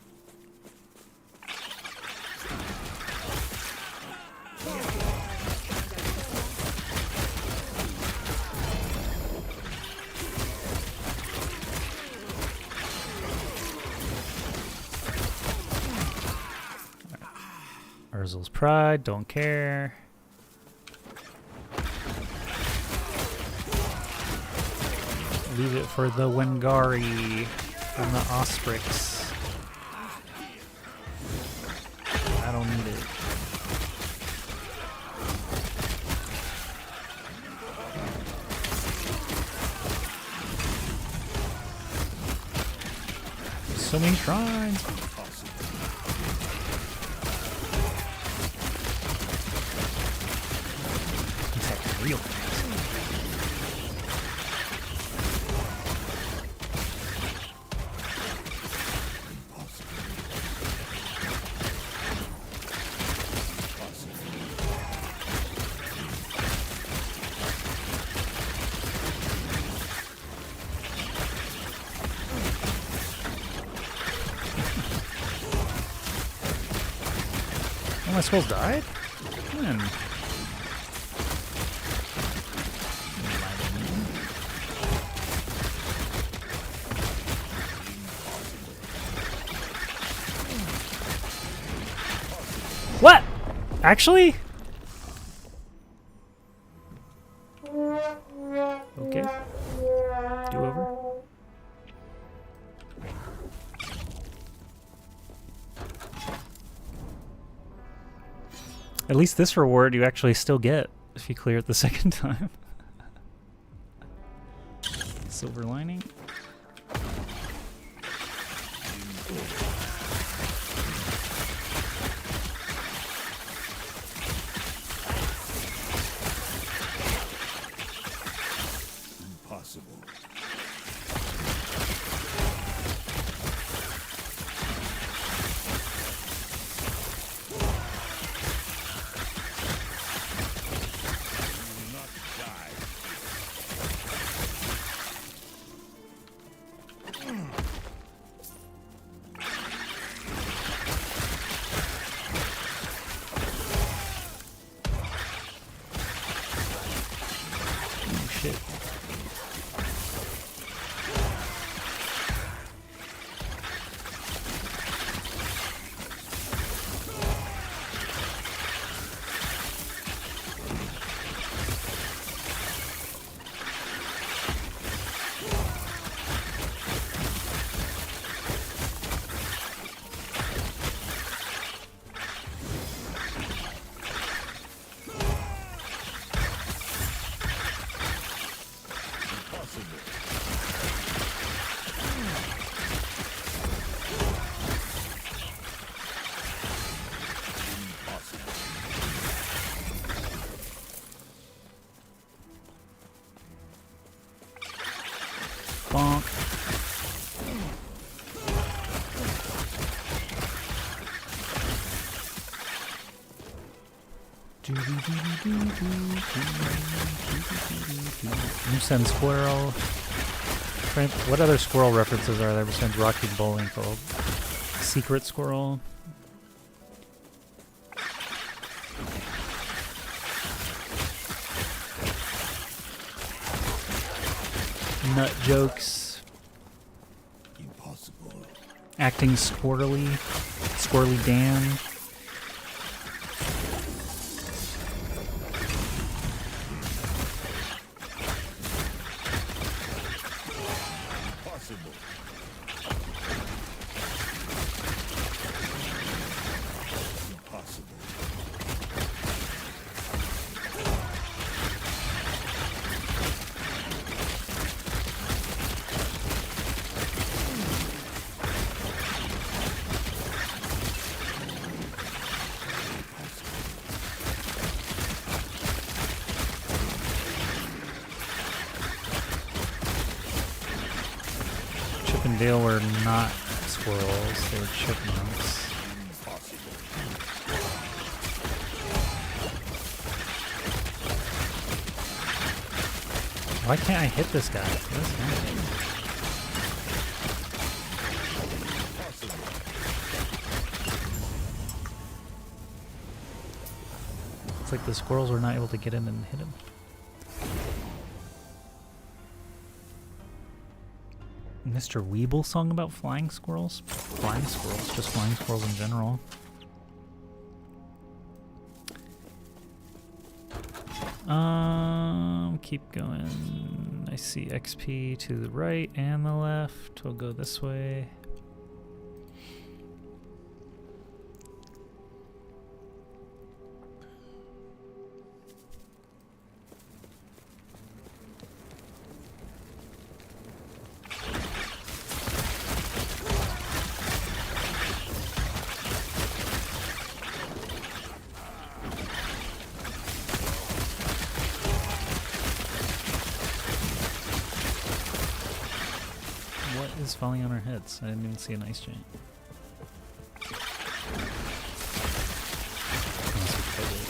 Urzel's Pride, don't care. Leave it for the Wengari and the Osprix. I don't need it. So many shrines. Real. Oh, my skulls died? Man. What? Actually? Okay. Do over. At least this reward you actually still get if you clear it the second time. Silver lining. Bonk. Moose and Squirrel. What other squirrel references are there besides Rocky Bullwinkle? Secret Squirrel. Nut jokes. Impossible. Acting squirrely. Squirrely Dan. Impossible. Impossible. Chip and Dale were not squirrels, they were chipmunks. Impossible. Why can't I hit this guy? This guy? Impossible. It's like the squirrels were not able to get in and hit him. Mr. Weeble song about flying squirrels? Flying squirrels, just flying squirrels in general. Keep going. I see XP to the right and the left. We'll go this way. What is falling on our heads? I didn't even see an ice giant. Unless we killed it.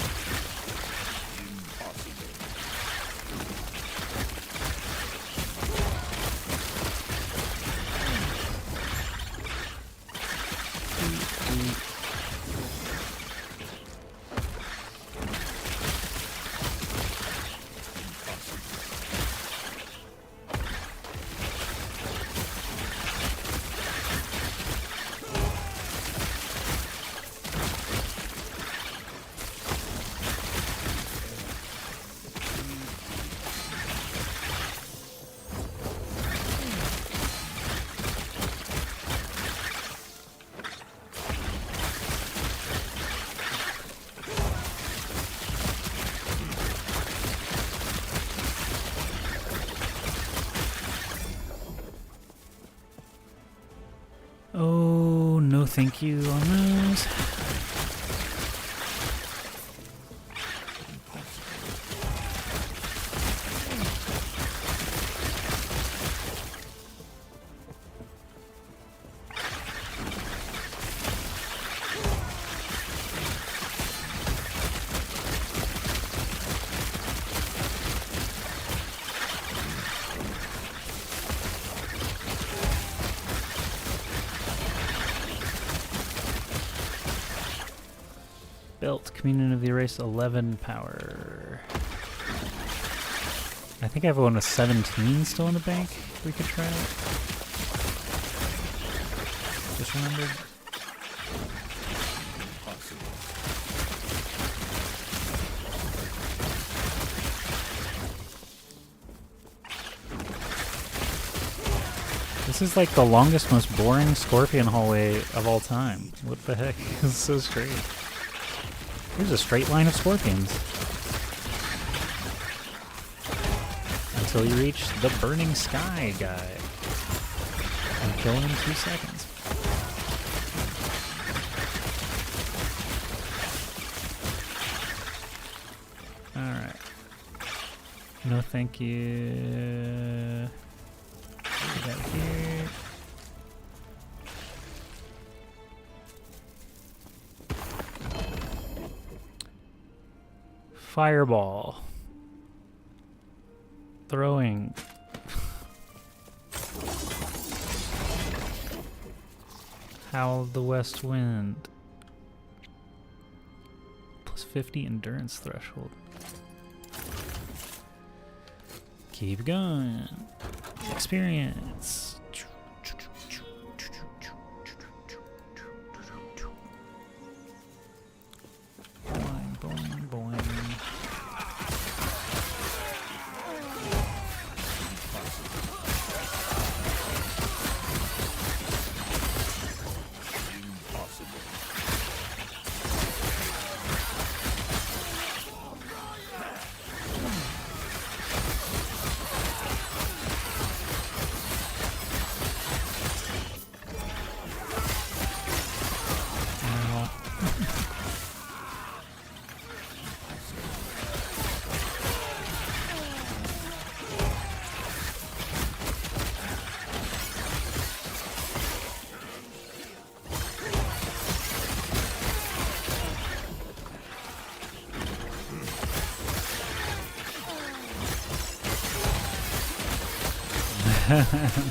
Oh, no thank you on those. Belt, Communion of the Erased, 11 power. I think I have one with 17 still in the bank. We could try it. Just remembered. This is like the longest, most boring scorpion hallway of all time. What the heck? This is so straight. Here's a straight line of scorpions. Until you reach the burning sky guy. And kill him in 2 seconds. Alright. No thank you. Put that here. Fireball. Throwing. Howl of the West Wind. Plus 50 endurance threshold. Keep going. Experience. Boing, boing, boing.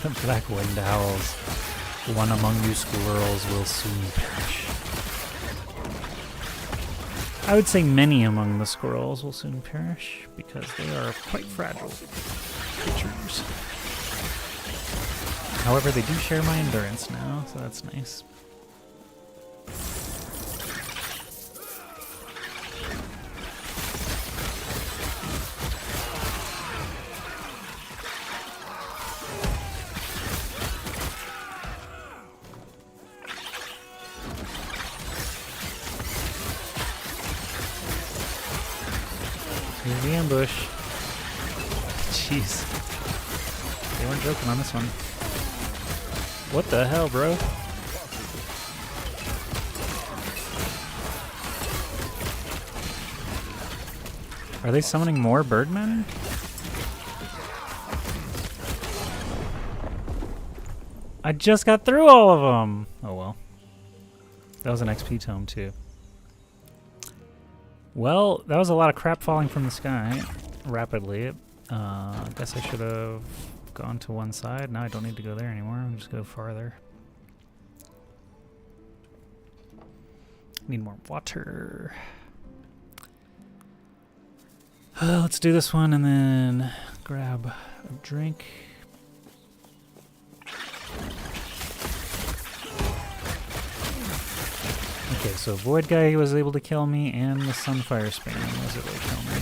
The black wind howls. One among you squirrels will soon perish. I would say many among the squirrels will soon perish because they are quite fragile creatures. However, they do share my endurance now, so that's nice. Here's the ambush. Jeez. They weren't joking on this one. What the hell, bro? Are they summoning more birdmen? I just got through all of them! Oh well. That was an XP tome too. Well, that was a lot of crap falling from the sky rapidly. I guess I should have gone to one side. Now I don't need to go there anymore. I'll just go farther. Need more water. Let's do this one and then grab a drink. Okay, so Void Guy was able to kill me, and the Sunfire Span was able to kill me.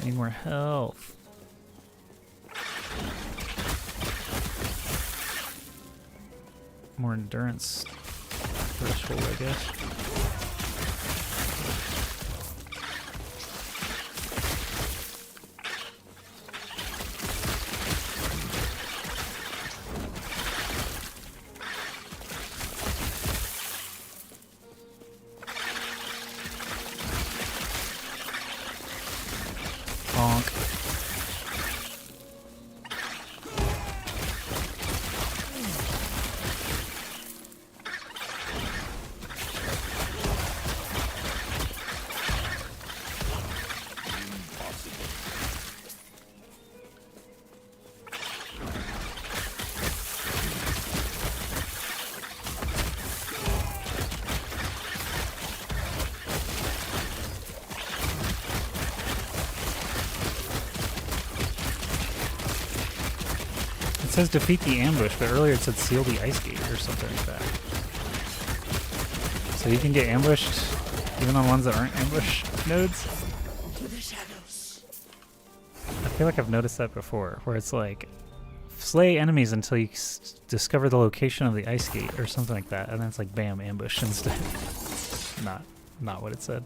Need more health. More endurance threshold, I guess. Bonk. It says defeat the ambush, but earlier it said seal the ice gate or something like that. So you can get ambushed even on ones that aren't ambush nodes? To the shadows. I feel like I've noticed that before, where it's like, slay enemies until you discover the location of the ice gate or something like that, and then it's like, bam, ambush instead. Not what it said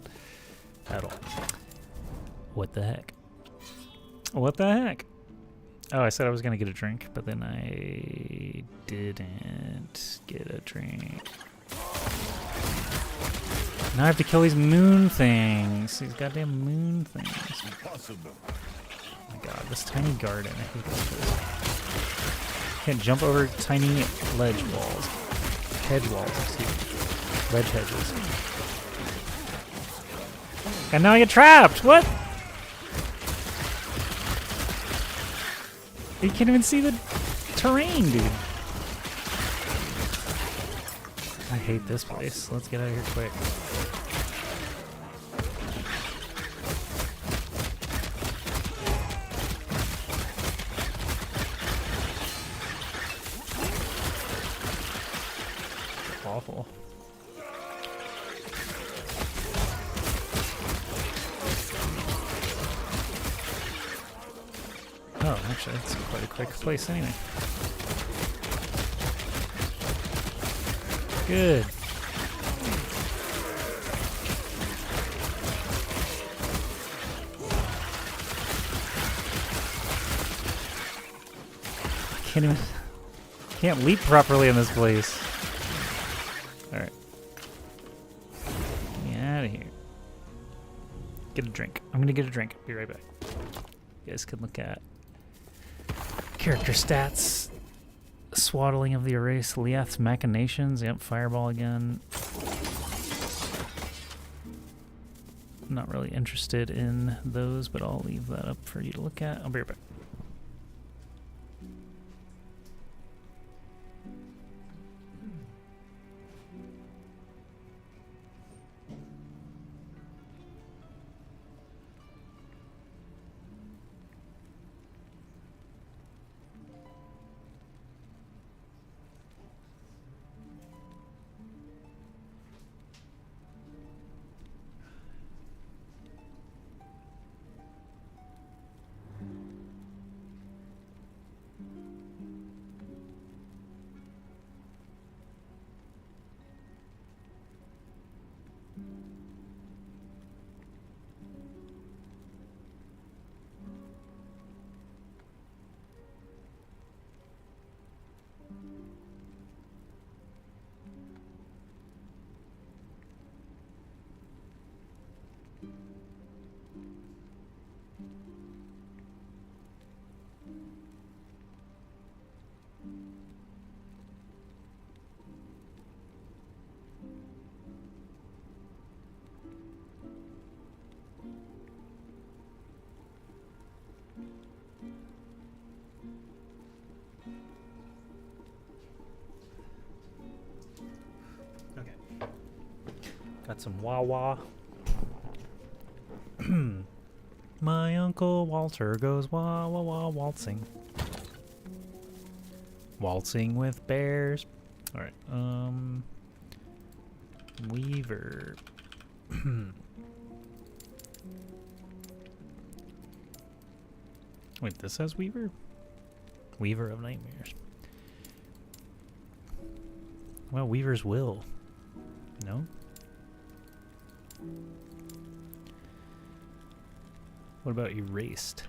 at all. What the heck? What the heck? Oh, I said I was going to get a drink, but then I didn't get a drink. Now I have to kill these moon things. These goddamn moon things. Impossible. Oh my god, this tiny garden. I hate this. Can't jump over tiny ledge walls. Hedge walls, excuse me. Ledge hedges. And now I get trapped! What? You can't even see the terrain, dude. I hate this place. Let's get out of here quick. Awful. Oh, actually, it's quite a quick place anyway. Good. Can't leap properly in this place. Alright. Get out of here. Get a drink. I'm gonna get a drink. Be right back. You guys can look at character stats. Swaddling of the Erase, Liath's Machinations. Yep, Fireball again. Not really interested in those, but I'll leave that up for you to look at. I'll be right back. Got some wah-wah. My Uncle Walter goes wah-wah-wah waltzing. Waltzing with bears. Alright, Weaver. Wait, this has Weaver? Weaver of Nightmares. Well, Weaver's Will. No? What about Erased?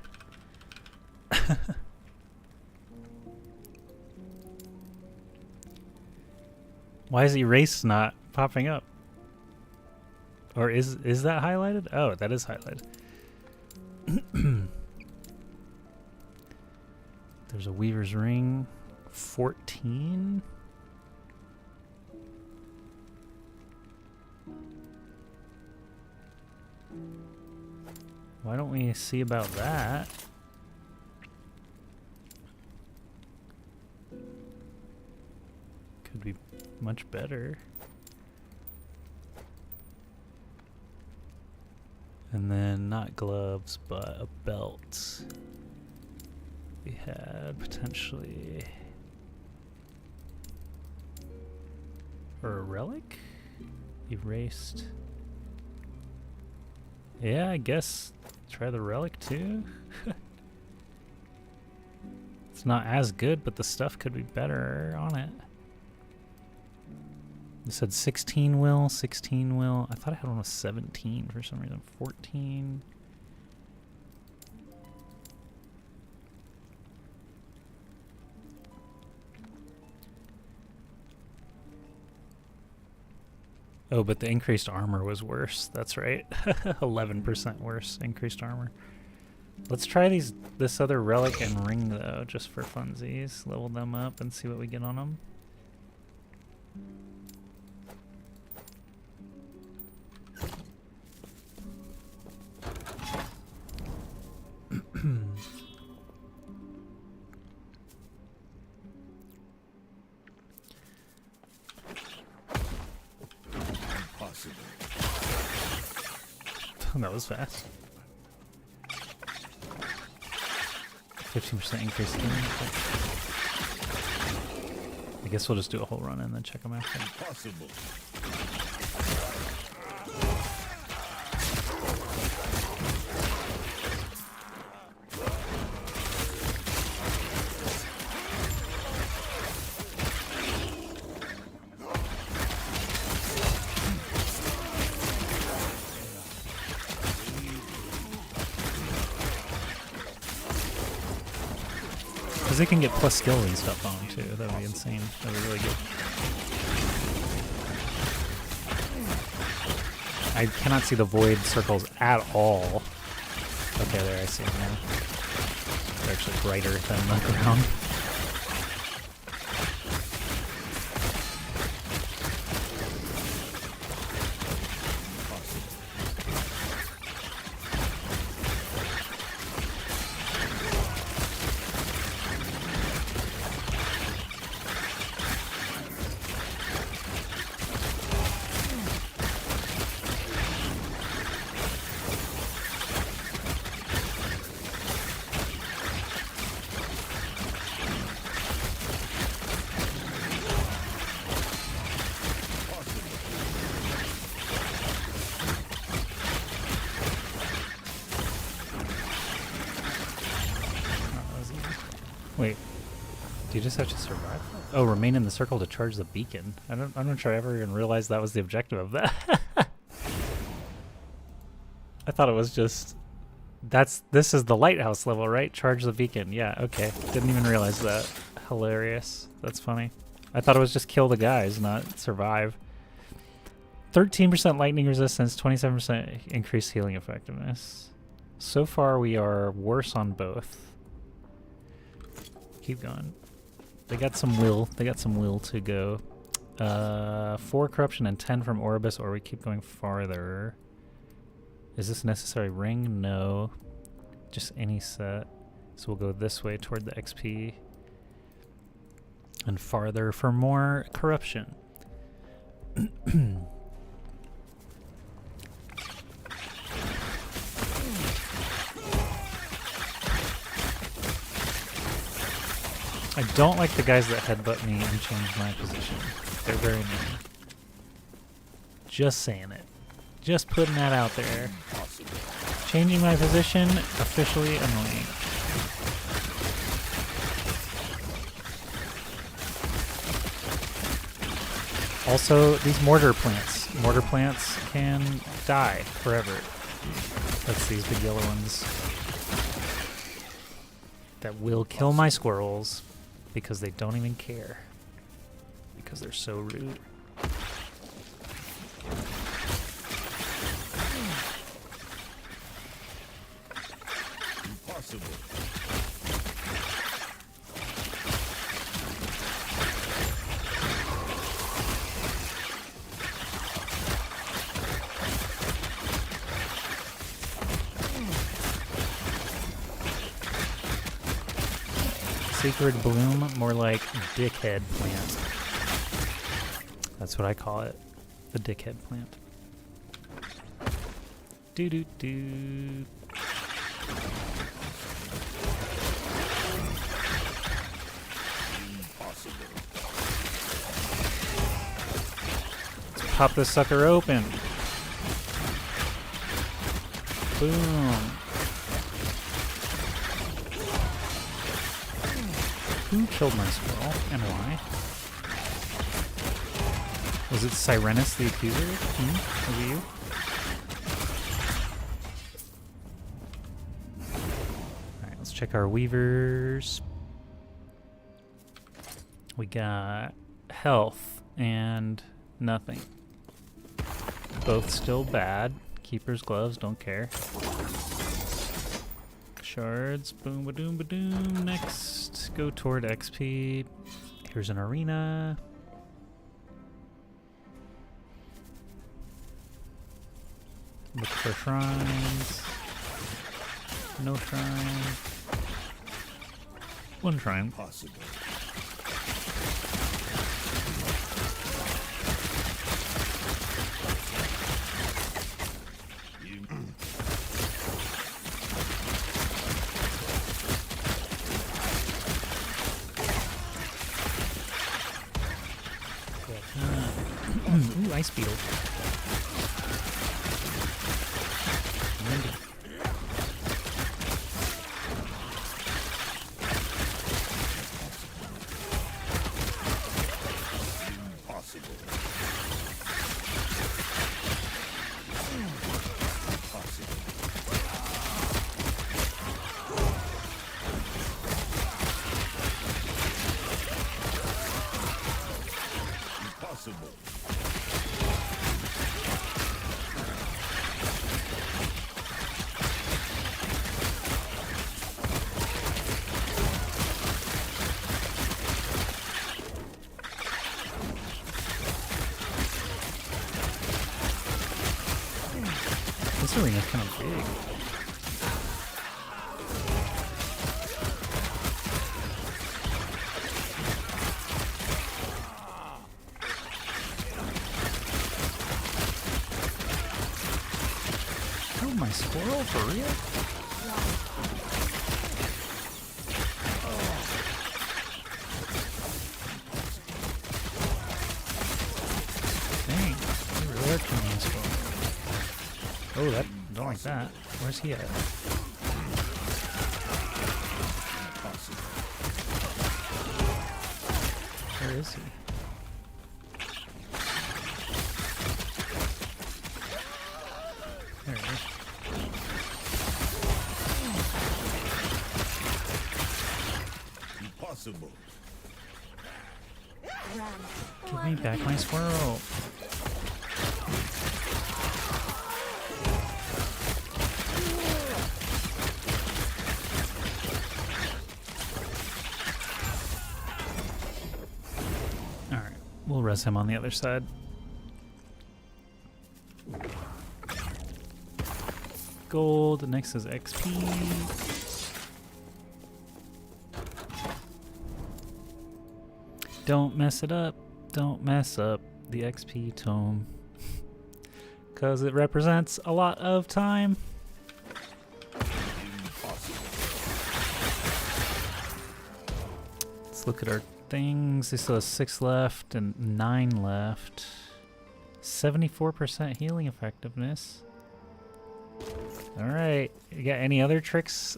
Why is Erased not popping up? Or is that highlighted? Oh, that is highlighted. There's a Weaver's Ring 14. Why don't we see about that? Could be much better. And then not gloves, but a belt. We had potentially... Or a relic? Erased. Yeah, I guess try the relic too. It's not as good, but the stuff could be better on it. It said 16 will, 16 will. I thought I had one with 17 for some reason. 14. Oh, but the increased armor was worse. That's right. 11% worse increased armor. Let's try this other relic and ring though, just for funsies. Level them up and see what we get on them. That was fast. 15% increase healing. I guess we'll just do a whole run and then check them after. Impossible. Because they can get plus skill and stuff on them too. That would be insane. That would be really good. I cannot see the void circles at all. Okay, there I see them now. They're actually brighter than the ground. Wait, do you just have to survive? Oh, remain in the circle to charge the beacon. I'm not sure I ever even realized that was the objective of that. I thought it was just this is the lighthouse level, right? Charge the beacon. Yeah, okay. Didn't even realize that. Hilarious. That's funny. I thought it was just kill the guys, not survive. 13% lightning resistance, 27% increased healing effectiveness. So far we are worse on both. Keep going. They got some will. They got some will to go. 4 corruption and 10 from Orobyss, or we keep going farther. Is this a necessary ring? No. Just any set. So we'll go this way toward the XP. And farther for more corruption. I don't like the guys that headbutt me and change my position. They're very annoying. Just saying it. Just putting that out there. Changing my position, officially annoying. Also, these mortar plants. Mortar plants can die forever. That's these big yellow ones. That will kill my squirrels. Because they don't even care. Because they're so rude. Impossible. Sacred bloom, more like dickhead plant. That's what I call it. The dickhead plant. Do do do. Let's pop this sucker open. Boom. Who killed my squirrel and why? Was it Sirenus the Accuser? Was it you? Alright, let's check our weavers. We got health and nothing. Both still bad. Keeper's gloves, don't care. Shards, boom ba doom ba doom. Next, go toward XP. Here's an arena. Look for shrines. No shrine. One shrine. Possible. Ooh, Ice Beetle. Windy. Impossible. Impossible. This arena's kind of big. Oh, my squirrel, for real? Dang, you really are killing this squirrel. Oh, that, don't like that. Where's he at? Where is he? There he is. Impossible. Give me back my squirrel. Alright, we'll res him on the other side. Gold, next is XP. Don't mess it up. Don't mess up the XP tome. Because it represents a lot of time. Let's look at our things. This still has 6 left and 9 left. 74% healing effectiveness. Alright. You got any other tricks?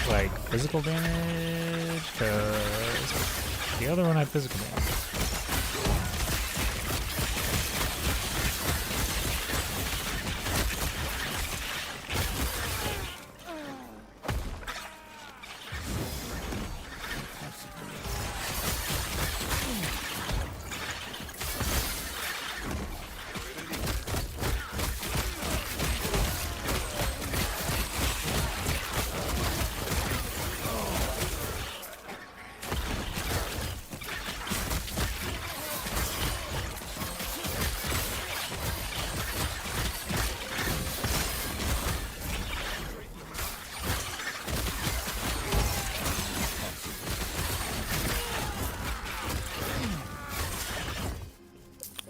Like physical damage? 'Cause the other one had physical damage.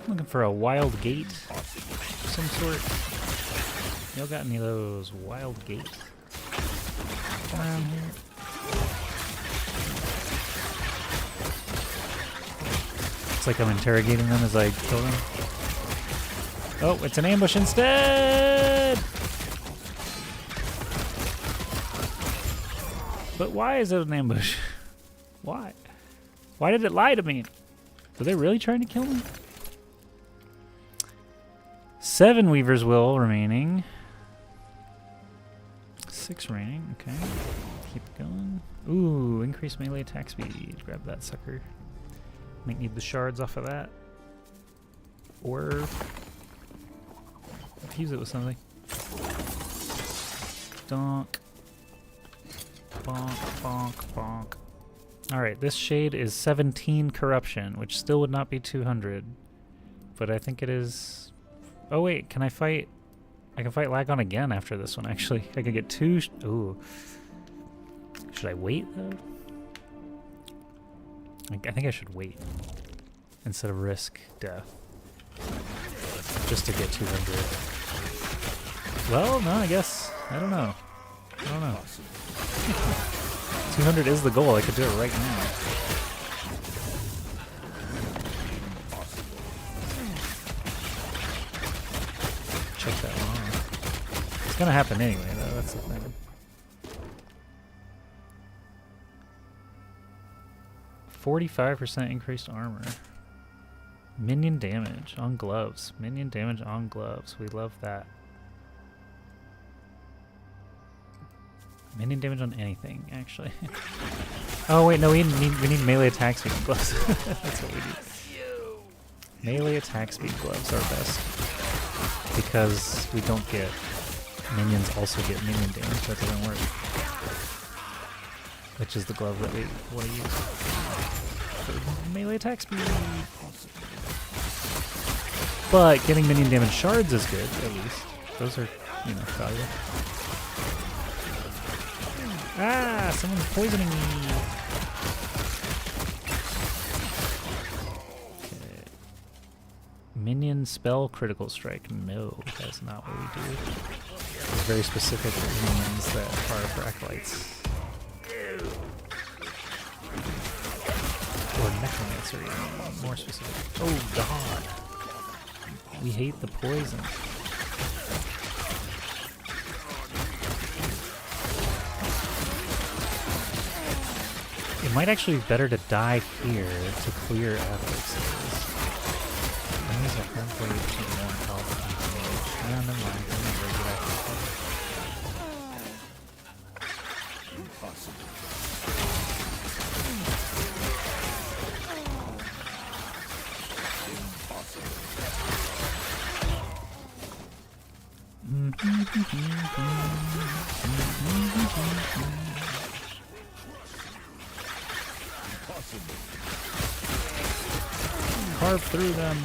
Looking for a wild gate of some sort. Y'all got any of those wild gates around here? It's like I'm interrogating them as I kill them. Oh, it's an ambush instead! But why is it an ambush? Why? Why did it lie to me? Were they really trying to kill me? 7 Weaver's Will remaining. 6 remaining, okay. Keep going. Ooh, increased melee attack speed. Grab that sucker. Might need the shards off of that. Or fuse it with something. Donk. Bonk, bonk, bonk. Alright, this shade is 17 corruption, which still would not be 200. But I think it is... Oh wait, can I fight? I can fight Lagon again after this one, actually. I could get 2... Ooh. Should I wait, though? I think I should wait. Instead of risk death. Just to get 200. Well, no, I guess. I don't know. I don't know. 200 is the goal. I could do it right now. gonna happen anyway, though. That's the thing. 45% increased armor. Minion damage on gloves. Minion damage on gloves. We love that. Minion damage on anything, actually. Oh wait, no, we need melee attack speed gloves. That's what we need. Melee attack speed gloves are best because we don't get minions also get minion damage. That doesn't work. Which is the glove that we want to use for melee attack speed. But getting minion damage shards is good, at least. Those are, you know, valuable. Ah, someone's poisoning me. Okay. Minion spell critical strike. No, that's not what we do. There's very specific minions that are for acolytes. Or necromancer, even more specific. Oh god. We hate the poison. It might actually be better to die here to clear Alex. That is 148% more health and damage. Yeah, never mind. I'm gonna break it out. Impossible. Carve through them.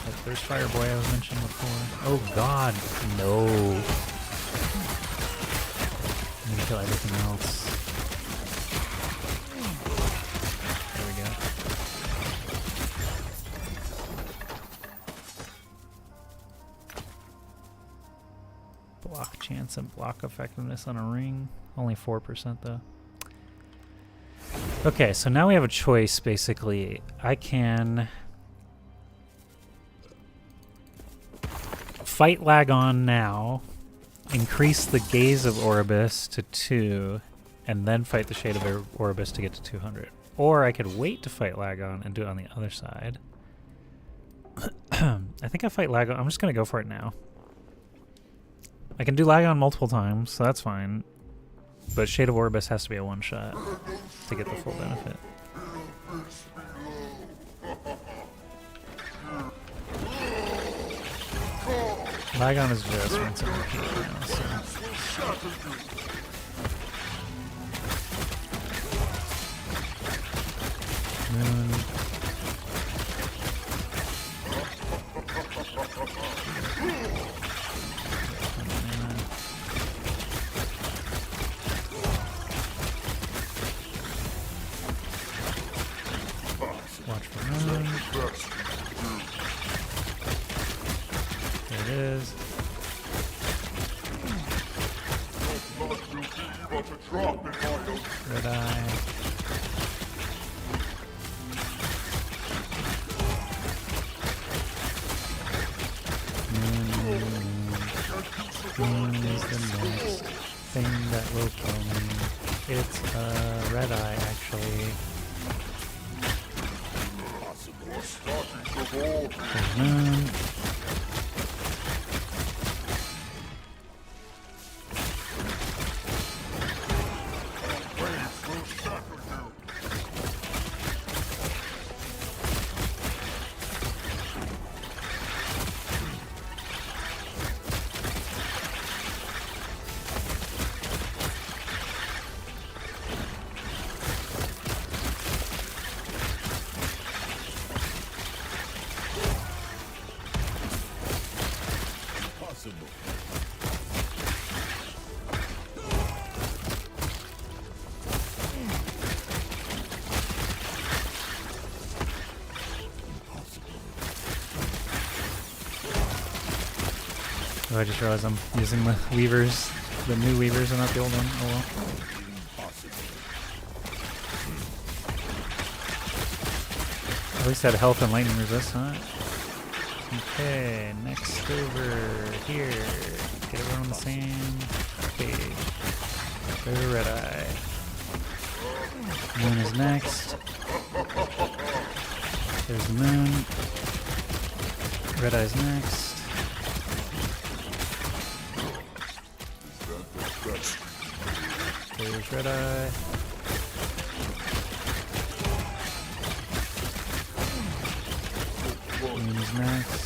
That first fire boy I was mentioning before. Oh god, no. I need to kill everything else. There we go. Block chance and block effectiveness on a ring. Only 4% though. Okay, so now we have a choice, basically. I can fight Lagon now, increase the gaze of Orobyss to 2, and then fight the shade of Orobyss to get to 200. Or I could wait to fight Lagon and do it on the other side. I think I fight Lagon. I'm just going to go for it now. I can do Lagon multiple times, so that's fine. But Shade of Orobyss has to be a one-shot to get the full benefit. Lagon is just rinse and repeat now, so. Moon. Watch for moon. There it is. Red eye. Moon is the next thing that will kill me. It's a red eye, actually. Moon. Oh, I just realized I'm using the weavers, the new weavers and not the old one. Oh well. At least had health and lightning resist, huh? Okay, next over here. Get everyone on the same page. There's Red Eye. Moon is next. There's the Moon. Red Eye's next. There's Red Eye. Moon is next.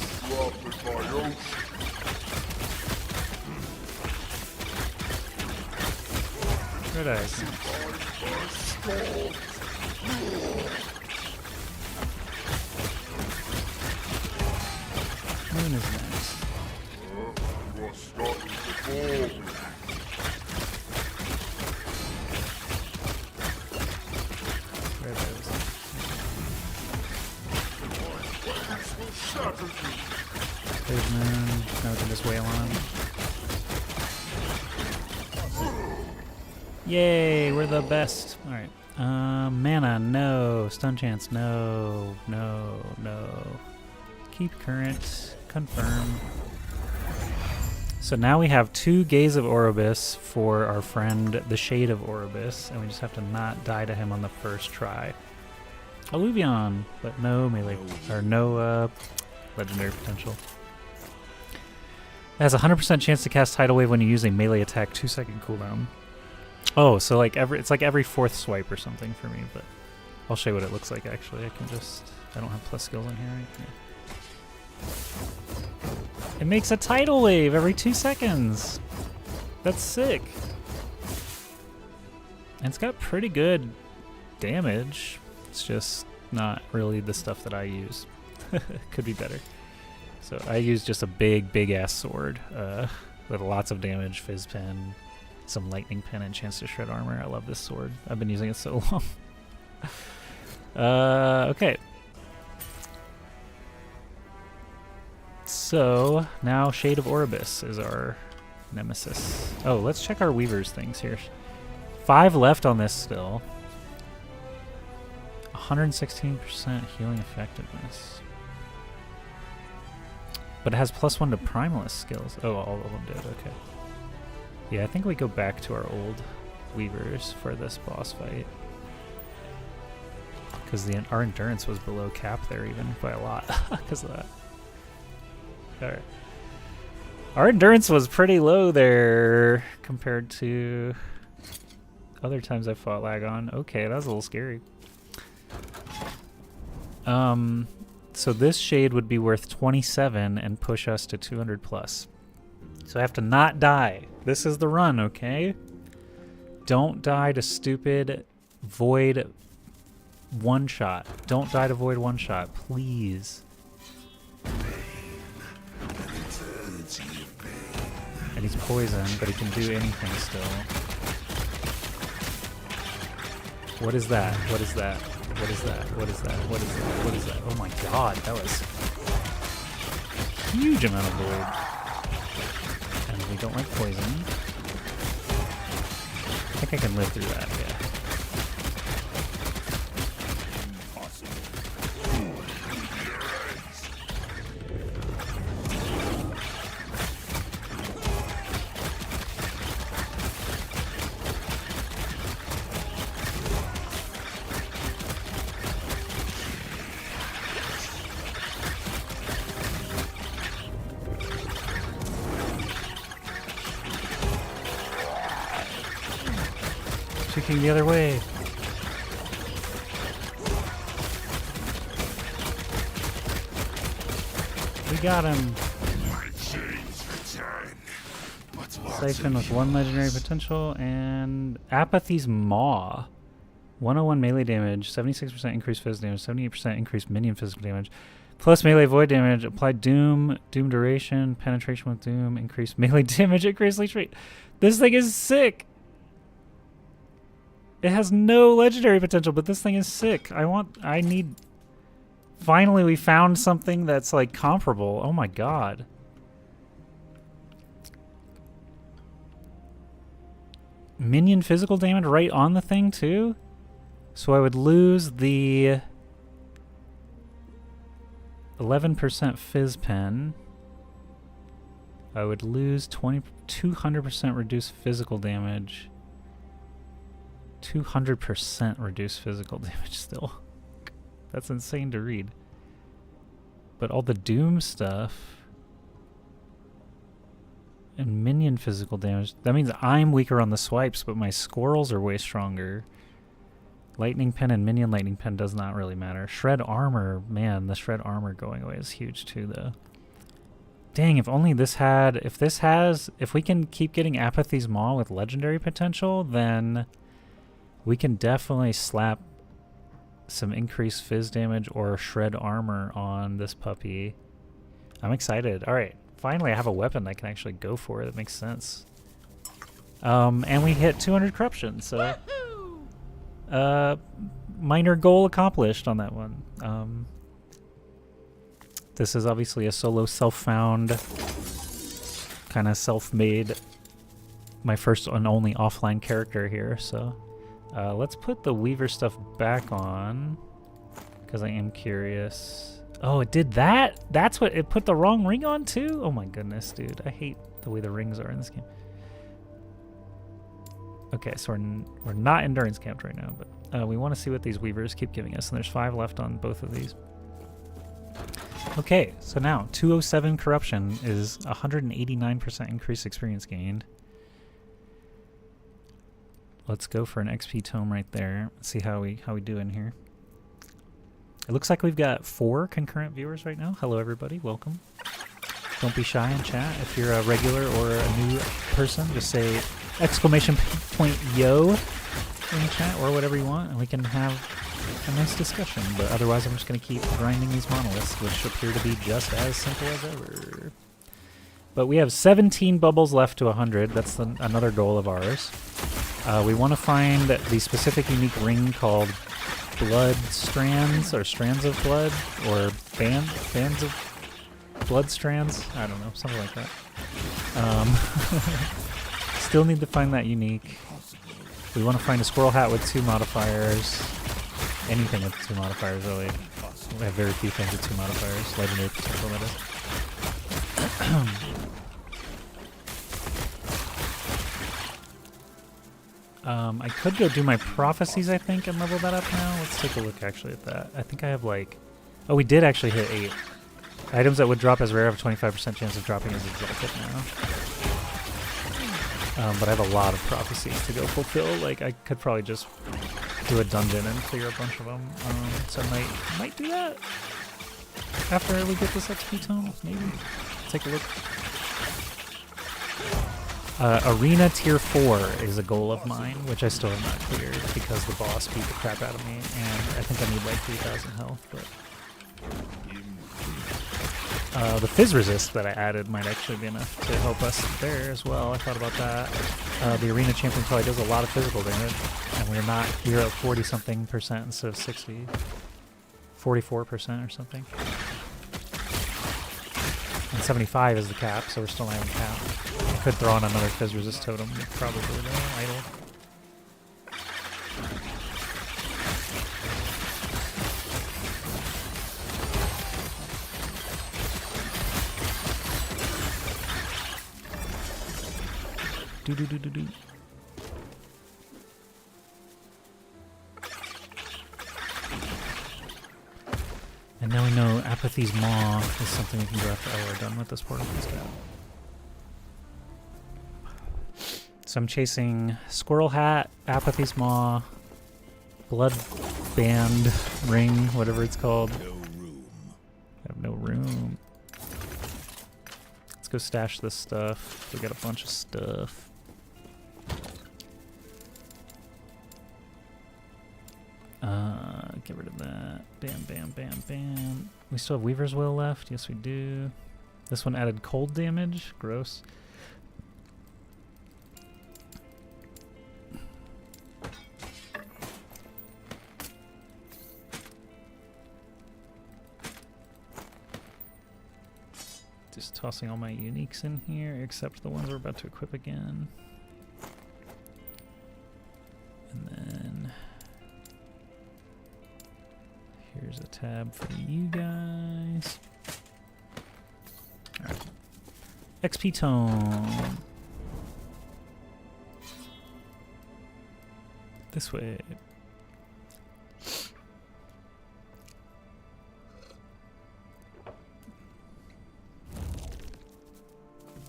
Red Eye's next. Moon is next. Red Eye's next. There's Moon. Now we can just wail on. Yay, we're the best. Alright. Mana, no. Stun chance, no. No, no. Keep current. Confirm. So now we have 2 Gaze of Orobyss for our friend, the Shade of Orobyss, and we just have to not die to him on the first try. Alluvion, but no melee, or no legendary potential. It has a 100% chance to cast Tidal Wave when you use a melee attack, 2-second cooldown. Oh, so like it's like every 4th swipe or something for me, but I'll show you what it looks like actually. I don't have plus skills in here. It makes a tidal wave every 2 seconds. That's sick. And it's got pretty good damage. It's just not really the stuff that I use. Could be better. So I use just a big ass sword with lots of damage, fizz pen, some lightning pen, and chance to shred armor. I love this sword. I've been using it so long. Okay. So now Shade of Orobyss is our nemesis. Oh, let's check our Weaver's things here. 5 left on this still. 116% healing effectiveness. But it has +1 to Primalist skills. Oh, all of them did, okay. Yeah, I think we go back to our old Weavers for this boss fight. Because our endurance was below cap there even by a lot because of that. Alright. Our endurance was pretty low there compared to other times I fought Lagon. Okay, that was a little scary. So this shade would be worth 27 and push us to 200 plus. So I have to not die. This is the run, okay? Don't die to stupid void one-shot. Don't die to void one-shot, please. And he's poisoned, but he can do anything still. What is that? What is that? What is that? What is that? What is that? What is that? Oh my god, that was a huge amount of void. And we don't like poison. I think I can live through that, yeah. Kicking the other way. We got him. Siphon with 1 legendary potential and Apathy's Maw. 101 melee damage, 76% increased physical damage, 78% increased minion physical damage, plus melee void damage, applied doom, doom duration, penetration with doom, increased melee damage, increased leech rate. This thing is sick. It has no legendary potential, but this thing is sick. Finally, we found something that's like comparable. Oh my god. Minion physical damage right on the thing too? So I would lose the 11% Fizz Pen. I would lose 200% reduced physical damage. 200% reduced physical damage still. That's insane to read. But all the Doom stuff and minion physical damage, that means I'm weaker on the swipes, but my squirrels are way stronger. Lightning Pen and minion Lightning Pen does not really matter. Shred Armor, man, the Shred Armor going away is huge too though. Dang, if only this had, if we can keep getting Apathy's Maw with legendary potential, then we can definitely slap some increased Fizz damage or Shred Armor on this puppy. I'm excited. Alright, finally I have a weapon I can actually go for. That makes sense. And we hit 200 corruption, so minor goal accomplished on that one. This is obviously a solo self-found, kind of self-made, my first and only offline character here, so let's put the Weaver stuff back on, because I am curious. Oh, it did that? That's what, it put the wrong ring on too? Oh my goodness, dude. I hate the way the rings are in this game. Okay, so we're not endurance camped right now, but we want to see what these Weavers keep giving us, and there's 5 left on both of these. Okay, so now 207 corruption is 189% increased experience gained. Let's go for an XP tome right there. Let's see how we do in here. It looks like we've got 4 concurrent viewers right now. Hello everybody, welcome. Don't be shy in chat. If you're a regular or a new person, just say !yo in chat or whatever you want, and we can have a nice discussion. But otherwise I'm just going to keep grinding these monoliths, which appear to be just as simple as ever. But we have 17 bubbles left to 100. That's another goal of ours. We want to find the specific unique ring called Blood Strands, or Strands of Blood, or Bands of Blood Strands. I don't know, something like that. Still need to find that unique. We want to find a squirrel hat with 2 modifiers. Anything with 2 modifiers, really. We have very few things with 2 modifiers. Legendary potential, that is. I could go do my prophecies, I think, and level that up now. Let's take a look actually at that. I think I have like... Oh, we did actually hit 8. Items that would drop as rare have a 25% chance of dropping as exalted now. But I have a lot of prophecies to go fulfill. Like, I could probably just do a dungeon and clear a bunch of them. So I might do that after we get this XP tome, maybe. Take a look. Arena Tier 4 is a goal of mine, which I still have not cleared because the boss beat the crap out of me, and I think I need like 3,000 health, but... the Fizz Resist that I added might actually be enough to help us there as well. I thought about that. The Arena Champion probably does a lot of physical damage, and we're at 40-something% instead of 60. 44% or something. And 75 is the cap, so we're still not even capped. I could throw on another Fizz Resist totem, probably though, idle. Do. And now we know Apathy's Maw is something we can go after. Oh, we're done with this portal. Let's go. So I'm chasing Squirrel Hat, Apathy's Maw, Blood Band Ring, whatever it's called. No room. I have no room. Let's go stash this stuff. We got a bunch of stuff. Get rid of that. Bam, bam, bam, bam. We still have Weaver's Will left. Yes, we do. This one added cold damage. Gross. Just tossing all my uniques in here, except the ones we're about to equip again. And then... Here's a tab for you guys. Alright. XP tome. This way.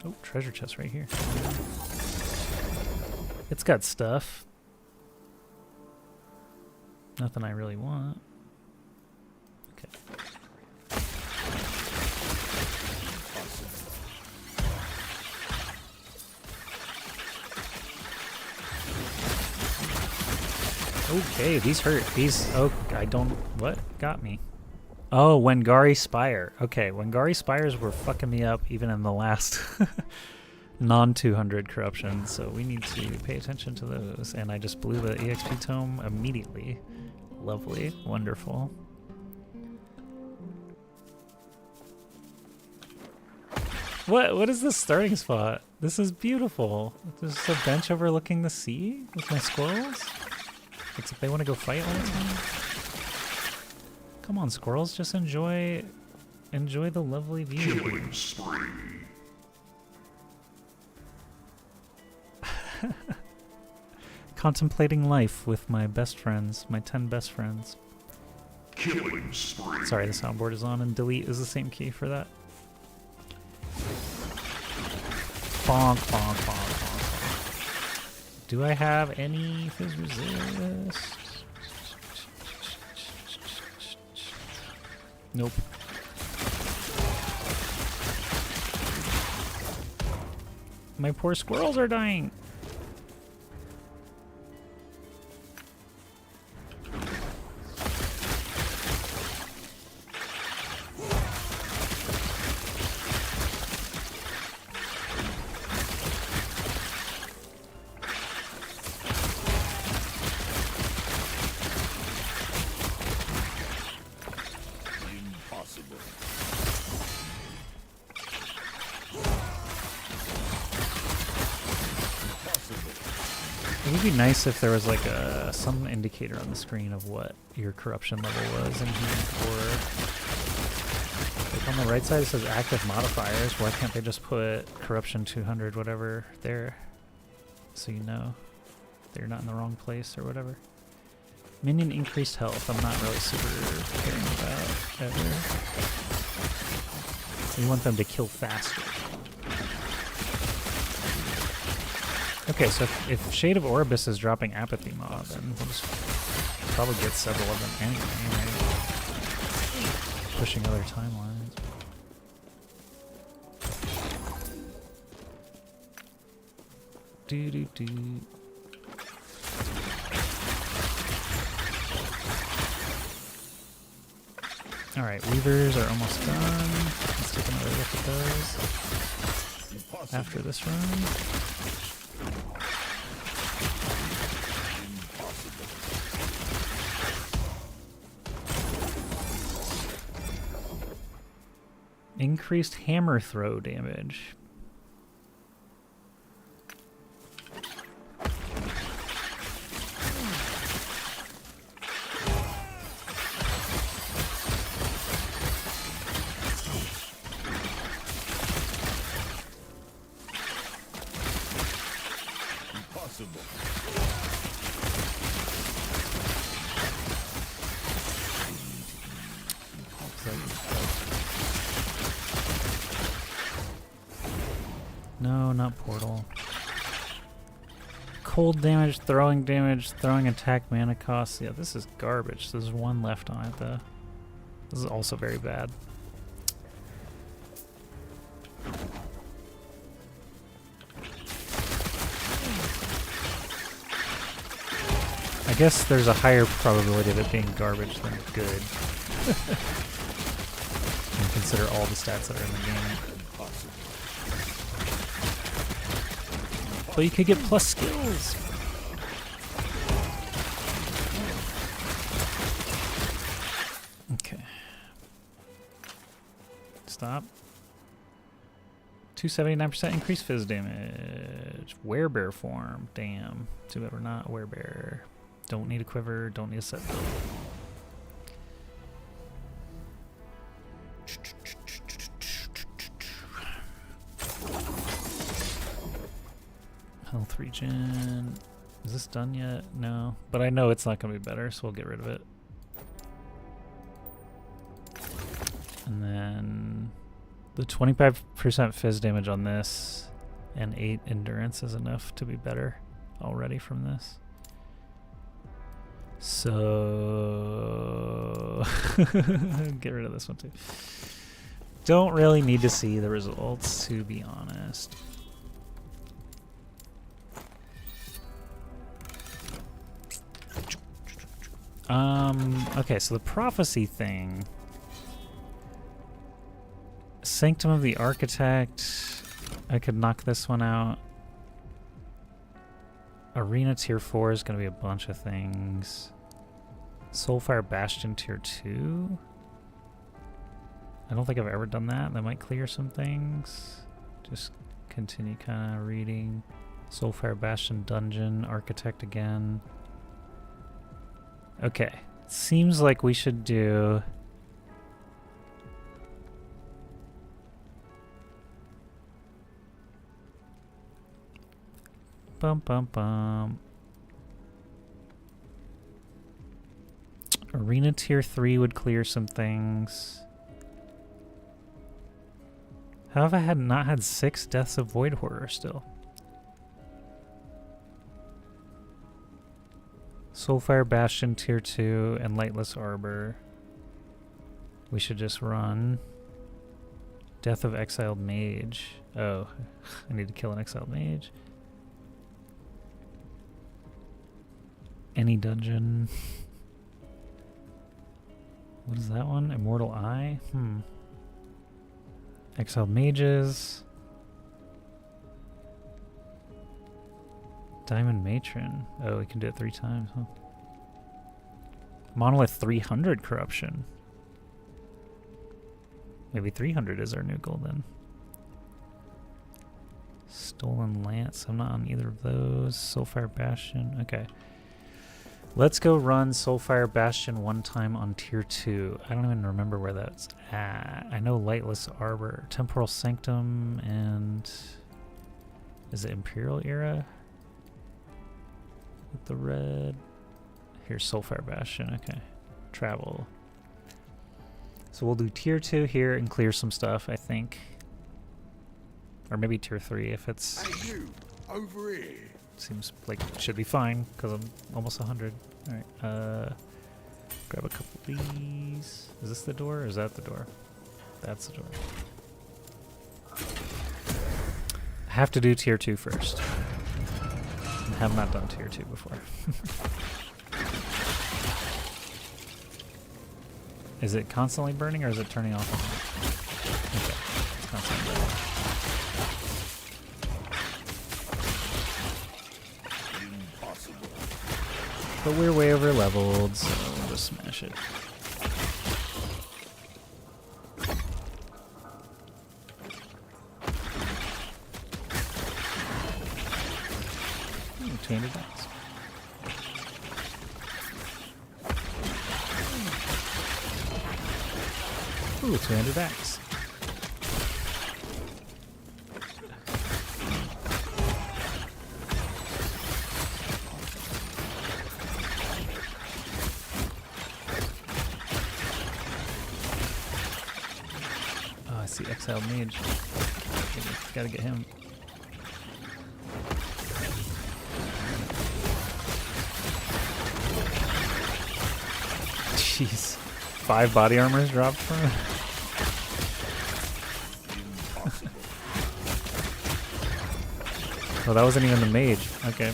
Oh, treasure chest right here. It's got stuff. Nothing I really want. Okay. Okay, these hurt. These, oh, I don't, what got me? Oh, Wengari Spire. Okay, Wengari Spires were fucking me up even in the last non-200 corruption, so we need to pay attention to those. And I just blew the EXP tome immediately. Lovely. Wonderful. What is this starting spot? This is beautiful. There's a bench overlooking the sea with my squirrels. Except they want to go fight all the time. Come on, squirrels, just enjoy the lovely view. Killing spree. Contemplating life with my best friends, my 10 best friends. Killing spree. Sorry, the soundboard is on, and delete is the same key for that. Bonk, bonk, bonk, bonk, bonk. Do I have any fizz resist? Nope. My poor squirrels are dying. It would be nice if there was like some indicator on the screen of what your corruption level was in here, or like on the right side it says active modifiers. Why can't they just put corruption 200 whatever there, so you know they're not in the wrong place or whatever. Minion increased health. I'm not really super caring about ever. We want them to kill faster. Okay, so if Shade of Orobyss is dropping Apathy Mob, then we'll just probably get several of them anyway, right? Pushing other timelines. Do. Alright, Weavers are almost done. Let's take another look at those after this run. Increased hammer throw damage. Impossible. No, not portal. Cold damage, throwing attack mana costs. Yeah, this is garbage. There's one left on it though. This is also very bad. I guess there's a higher probability of it being garbage than good. And consider all the stats that are in the game. But you could get plus skills. Okay. Stop. 279% increased fizz damage. Werebear form. Damn. Too bad we're not werebear. Don't need a quiver. Don't need a set build. Health regen. Is this done yet? No. But I know it's not going to be better, so we'll get rid of it. And then the 25% fizz damage on this and 8 endurance is enough to be better already from this. So get rid of this one too. Don't really need to see the results, to be honest. Okay, so the prophecy thing. Sanctum of the Architect. I could knock this one out. Arena tier 4 is going to be a bunch of things. Soulfire Bastion tier 2. I don't think I've ever done that. That might clear some things. Just continue kind of reading. Soulfire Bastion Dungeon. Architect again. Okay. Seems like we should do... Bum bum bum. Arena tier 3 would clear some things. How have I not had 6 deaths of Void Horror still? Soulfire Bastion tier 2 and Lightless Arbor. We should just run. Death of Exiled Mage. Oh, I need to kill an Exiled Mage. Any dungeon. What is that one? Immortal Eye? Exiled Mages. Diamond Matron. Oh, we can do it 3 times, huh? Monolith 300 Corruption. Maybe 300 is our new goal then. Stolen Lance. I'm not on either of those. Soulfire Bastion. Okay. Let's go run Soulfire Bastion one time on tier 2. I don't even remember where that's at. I know Lightless Arbor, Temporal Sanctum, and is it Imperial Era? With the red. Here's Soulfire Bastion. Okay. Travel. So we'll do tier 2 here and clear some stuff, I think. Or maybe tier 3 if it's... Hey you, over here. Seems like it should be fine, because I'm almost 100. Alright, grab a couple of these. Is this the door, or is that the door? That's the door. I have to do tier 2 first. I have not done tier 2 before. Is it constantly burning, or is it turning off? Okay, it's constantly burning. But we're way over leveled, so we'll just smash it. Ooh, 200 bucks. Ooh, 200 bucks. Exiled Mage. Gotta get him. Jeez. 5 body armors dropped from him. Oh, that wasn't even the mage. Okay.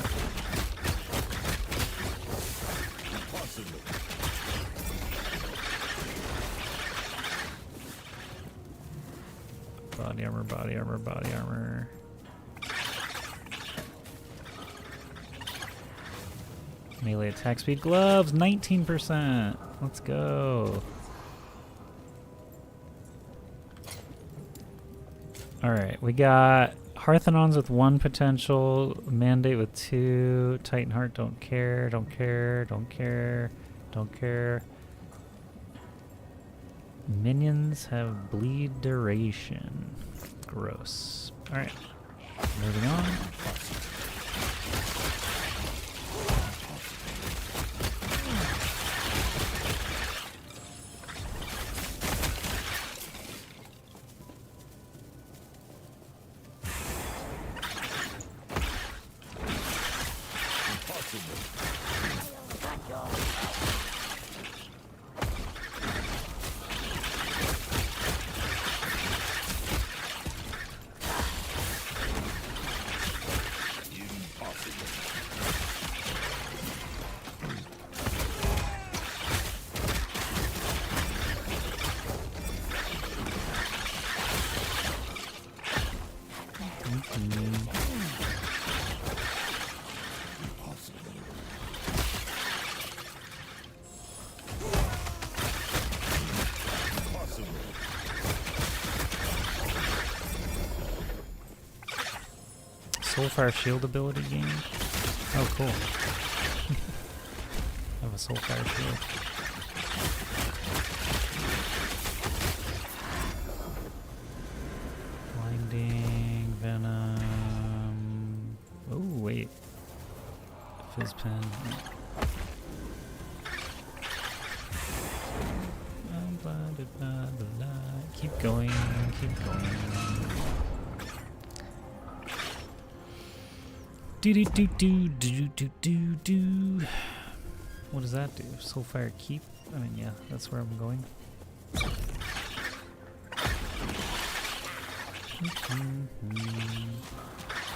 Body armor, body armor, body armor. Melee attack speed gloves, 19%. Let's go. Alright, we got Parthenons with 1 potential, Mandate with 2, Titan Heart, don't care, don't care, don't care, don't care. Minions have bleed duration. Gross. Alright. Moving on. Soulfire shield ability gain. Oh, cool. I have a Soulfire shield. Blinding, Venom. Oh, wait. Fizzpen. I'm blinded by the light. Keep going, keep going. Do do do do do do do do. What does that do? Soulfire keep? I mean, yeah, that's where I'm going. Bonk.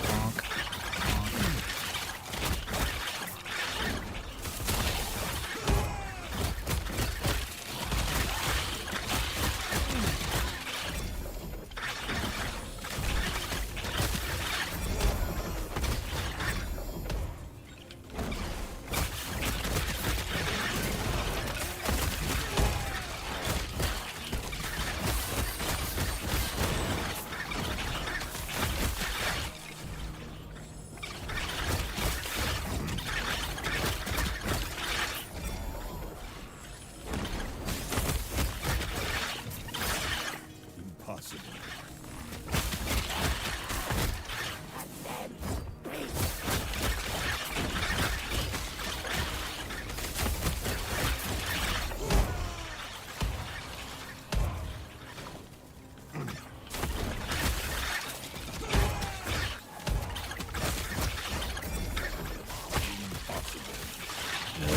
Bonk.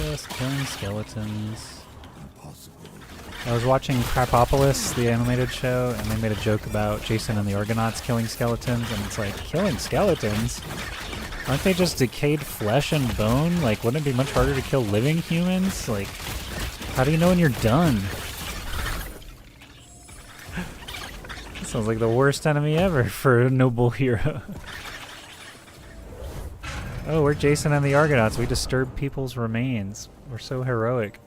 Just killing skeletons. I was watching Crapopolis, the animated show, and they made a joke about Jason and the Argonauts killing skeletons, and it's like, killing skeletons? Aren't they just decayed flesh and bone? Like, wouldn't it be much harder to kill living humans? Like, how do you know when you're done? That sounds like the worst enemy ever for a noble hero. Oh, we're Jason and the Argonauts. We disturb people's remains. We're so heroic.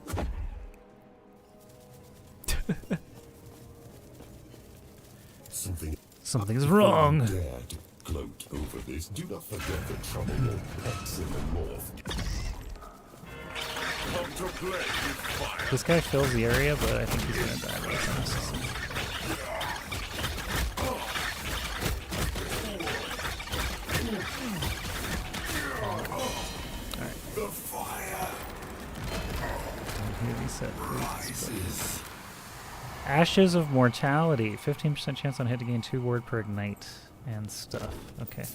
Something's wrong. Dare to gloat over this. Do not forget the trouble your pets in the north. Come to play with fire. This guy fills the area, but I think he's gonna die by the time. The fire rises. Ashes of Mortality. 15% chance on hit to gain 2 ward per ignite and stuff. Okay.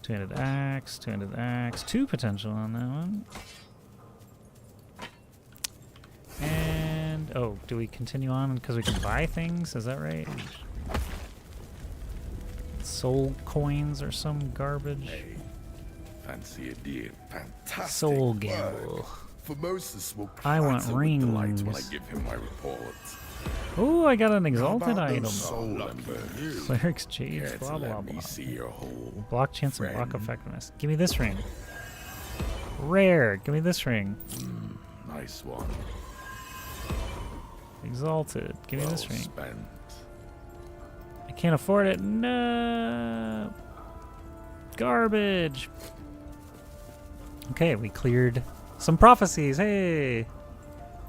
Two-handed axe, two-handed axe. 2 potential on that one. And oh, do we continue on because we can buy things? Is that right? Soul coins or some garbage? Hey, fancy a deal. Fantastic. Soul work. gamble. Formosus will I want clatter with delight when I rings. give him my report. Oh, I got an exalted How about item. those soul embers? Cleric's Jade, Care to blah blah let me blah. see your whole Block chance and block friend? effectiveness. Give me this ring. Rare. Give me this ring. Nice one. Exalted. Give me Well this ring. spent. I can't afford it. No. Garbage. Okay, we cleared some prophecies. Hey.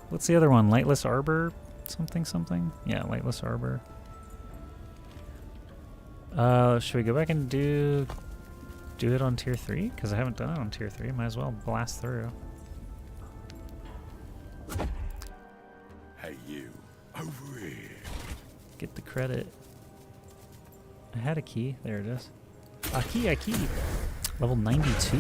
What's the other one? Lightless Arbor? Something, something? Yeah, Lightless Arbor. Should we go back and do it on tier 3? Because I haven't done it on tier 3. Might as well blast through. Hey you, over here. Get the credit. I had a key. There it is. A key, a key. Level 92.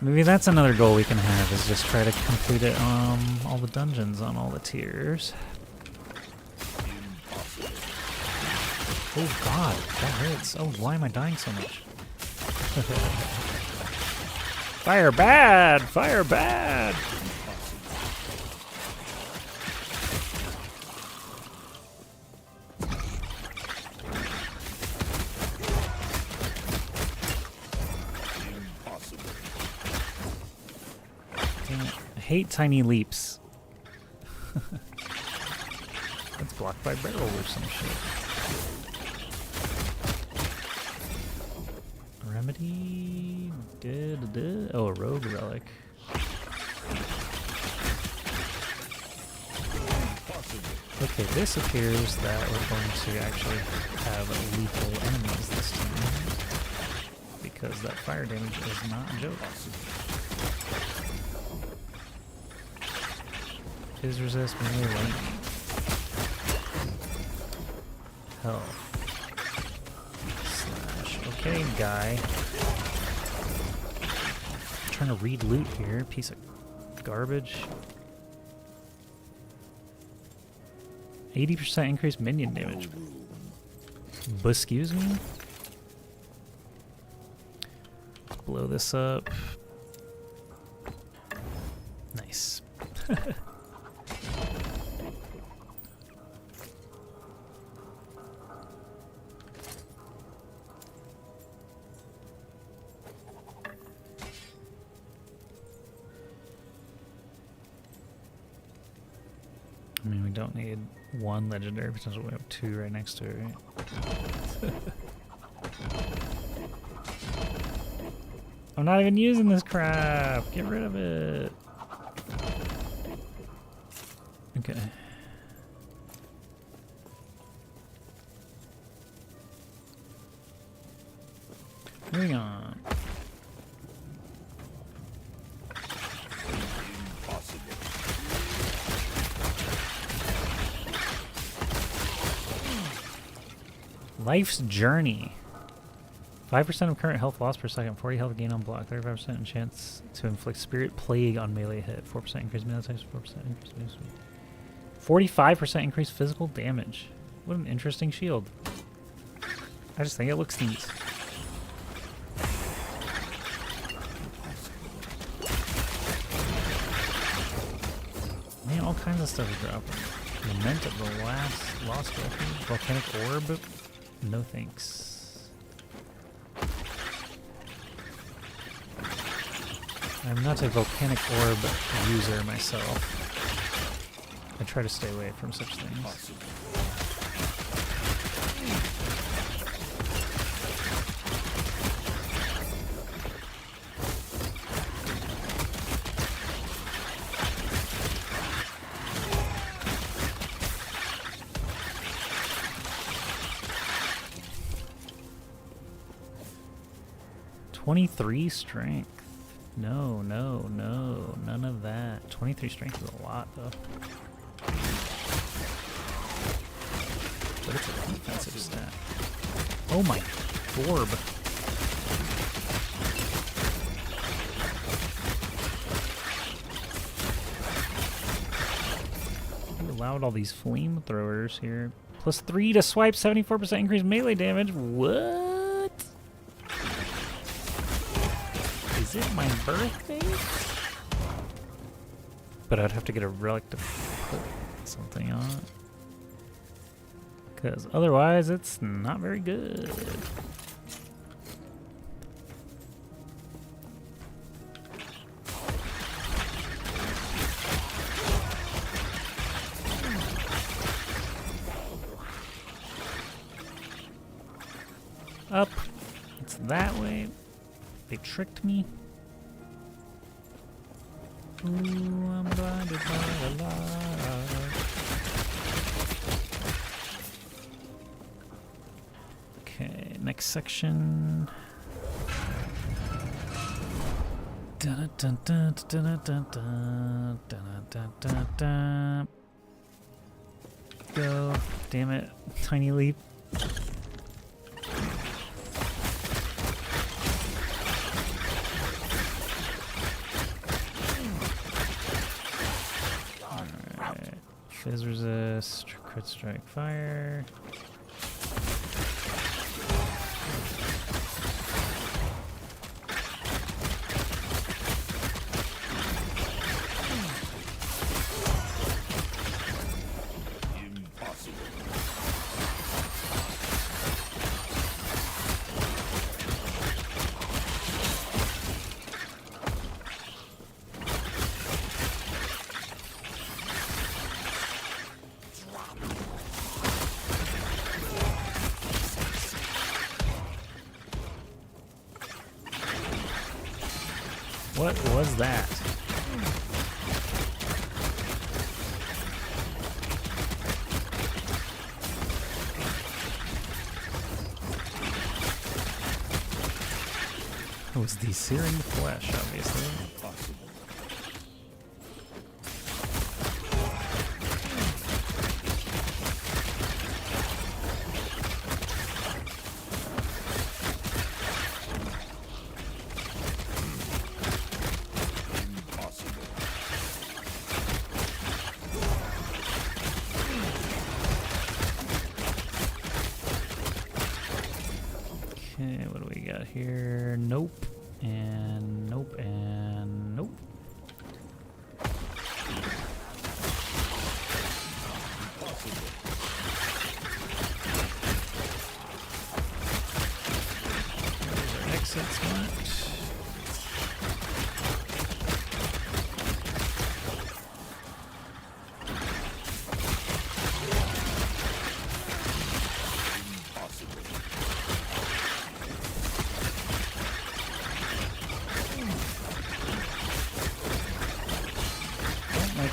Maybe that's another goal we can have, is just try to complete it all the dungeons on all the tiers. Oh god, that hurts. Oh, why am I dying so much? Fire bad! Fire bad! I hate tiny leaps. That's blocked by barrel or some shit. Remedy? Oh, a rogue relic. Okay, this appears that we're going to actually have lethal enemies this time, because that fire damage is not a joke. Is resist melee lightning. Hell. Slash. Okay, guy. I'm trying to read loot here. Piece of garbage. 80% increased minion damage. Excuse me? Let's blow this up. Nice. I mean, we don't need one legendary potential. We have two right next to it, right? I'm not even using this crap. Get rid of it. Okay. Moving on. Life's Journey. 5% of current health loss per second, 40 health gain on block, 35% chance to inflict Spirit Plague on melee hit, 4% increase melee attacks, 4% increase melee speed. 45% increased physical damage. What an interesting shield. I just think it looks neat. Man, all kinds of stuff is dropping. Lament of the Lost Refuge, Volcanic Orb. No thanks. I'm not a volcanic orb user myself. I try to stay away from such things. .23 strength. No, no, no, none of that. 23 strength is a lot, though. But it's a defensive stat. Oh my orb. You allowed all these flamethrowers here. +3 to swipe, 74% increased melee damage. What? Is it my birthday? But I'd have to get a relic to put something on it. Because otherwise it's not very good. Up. It's that way. They tricked me. Ooh, I'm blinded by the light. Okay, next section. Dun dun dun dun dun dun dun dun dun dun. Go! Damn it! Tiny leap. Fizz resist, crit strike, fire. What was that? It was the searing flesh, obviously. Okay, what do we got here? Nope, and nope, and nope. There's our exit spot.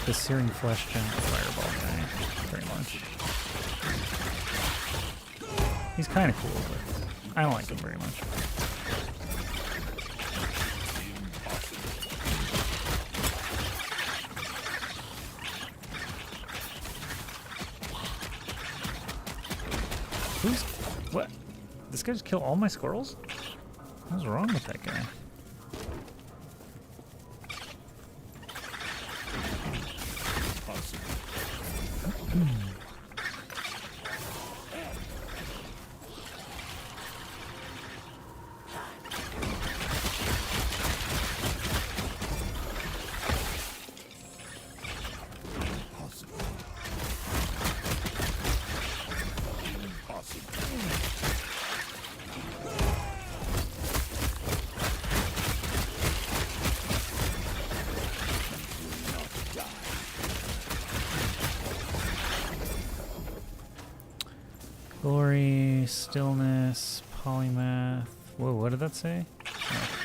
The searing flesh giant fireball guy, very much. He's kind of cool, but I don't like him very much. Who's what? This guy just killed all my squirrels? What's wrong with that guy? Glory, stillness, polymath. Whoa, what did that say? Oh.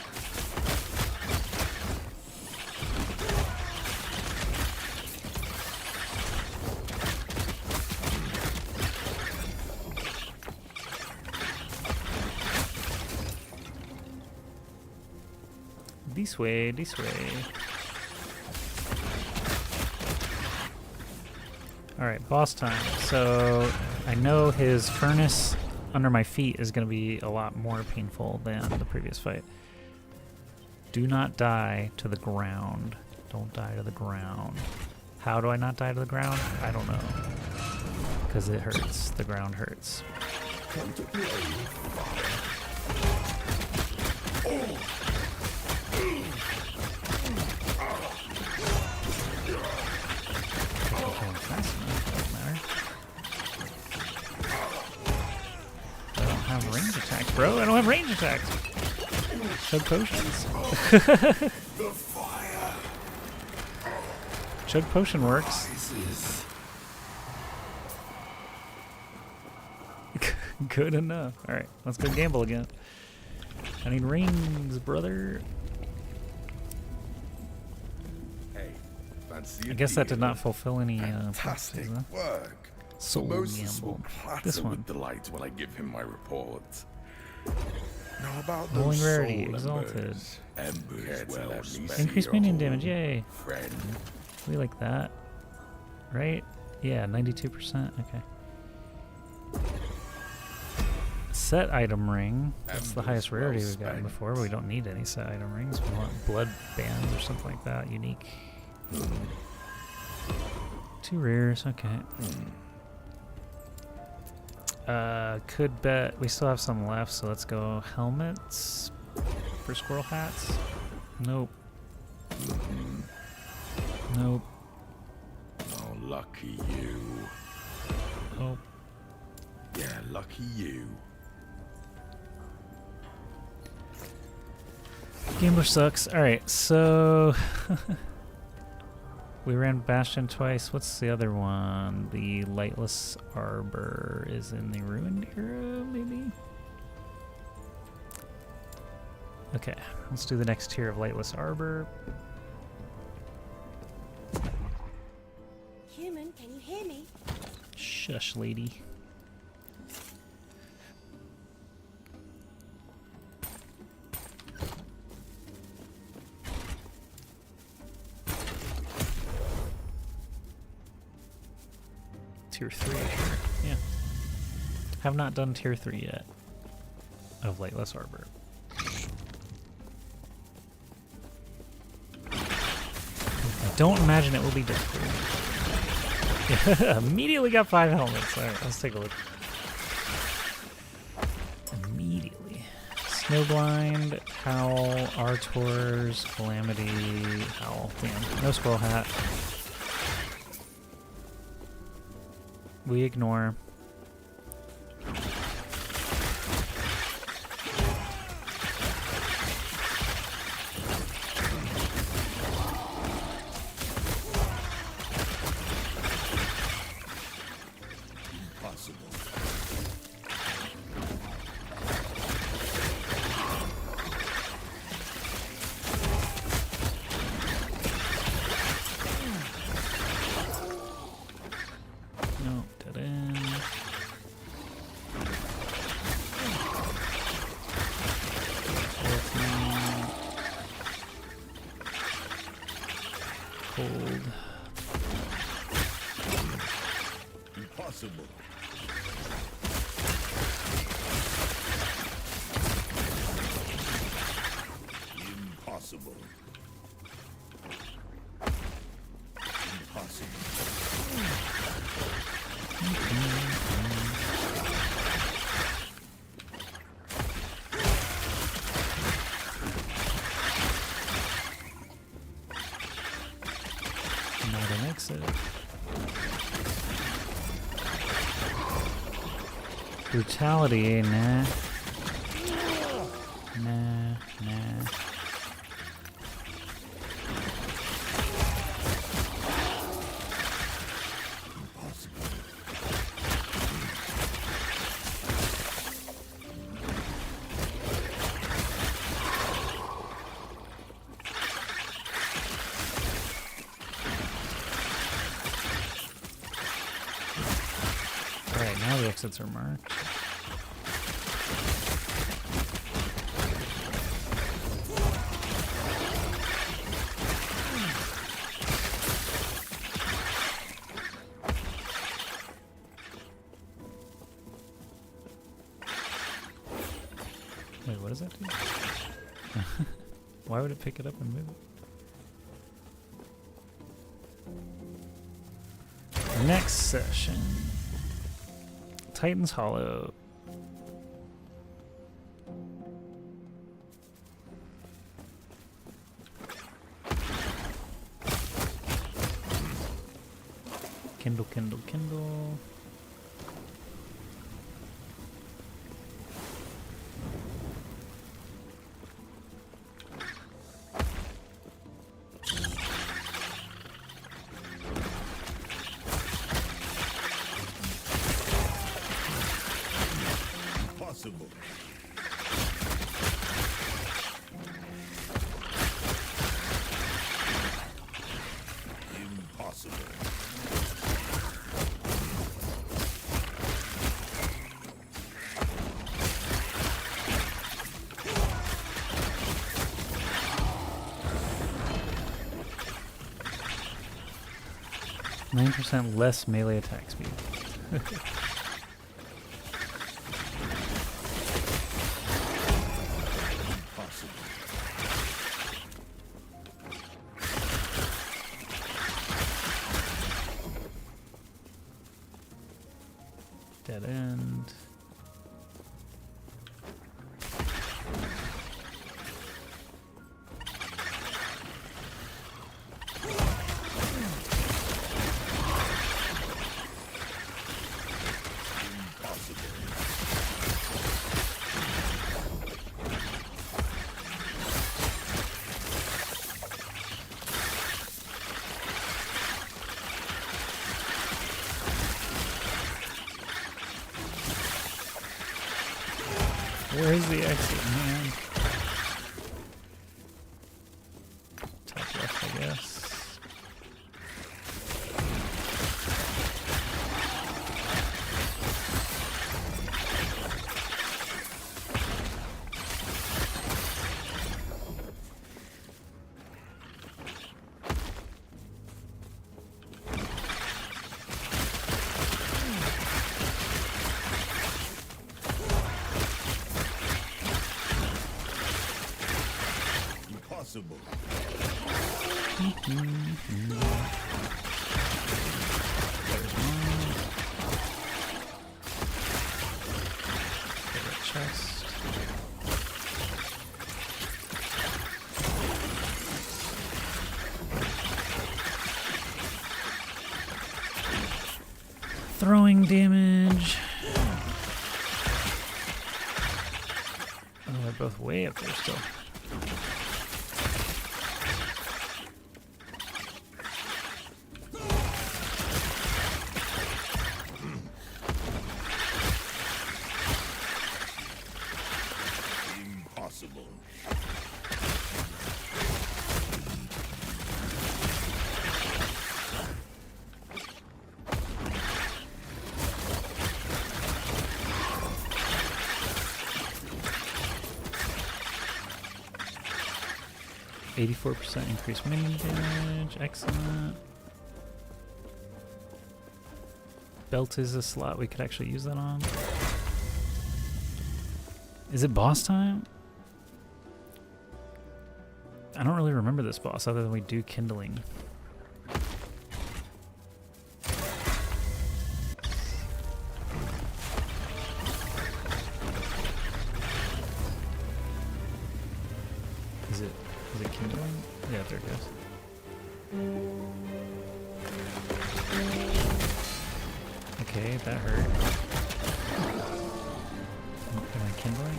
This way, this way. Alright, boss time. So I know his furnace under my feet is going to be a lot more painful than the previous fight. Do not die to the ground. Don't die to the ground. How do I not die to the ground? I don't know. Because it hurts. The ground hurts. Range attacks, bro. I don't have range attacks. Chug potions. Chug potion works. Good enough. Alright, let's go gamble again. I need rings, brother. Hey, I guess that did not fulfill any fantastic boxes, huh? work. Soul Moses will gamble. clatter This one. with delight when I give him my report. Now about Rolling those rarity, soul exalted. embers well spent, Increased minion damage, your yay. friend. We like that. Right? Yeah, 92%. Okay. Set item ring. That's the highest rarity we've gotten before. We don't need any set item rings. We want blood bands or something like that. Unique. 2 rares, okay. Could bet we still have some left, so let's go helmets for squirrel hats. Nope. Nope. Oh, lucky you. Nope. Yeah, lucky you. Gambler sucks. Alright, so we ran Bastion twice. What's the other one? The Lightless Arbor is in the Ruined Era, maybe? Okay, let's do the next tier of Lightless Arbor. Human, can you hear me? Shush, lady. Tier 3, sure. Yeah. Have not done tier 3 yet of Lightless Arbor. I don't imagine it will be difficult. Yeah, immediately got 5 helmets. Alright, let's take a look. Immediately. Snowblind, Howl, Artor's, Calamity, Howl. Damn, no squirrel hat. We ignore. Impossible. Impossible. Not an exit. Brutality, nah. Nah, nah. Alright, now the exits are marked. Wait, what does that do? Why would it pick it up and move it? Next session. Titan's Hollow. Kindle, Kindle, Kindle. Impossible. Impossible. Nine percent less melee attack speed. Dead end. Where's the exit, man? Top left, I guess. Impossible. There's one. Favorite chest. Throwing damage. Oh, they're both way up there still. Impossible. 84% increased minion damage. Excellent. Belt is a slot we could actually use that on. Is it boss time? I don't really remember this boss other than we do kindling. Is it kindling? Yeah, there it goes. Okay, that hurt. Am I kindling?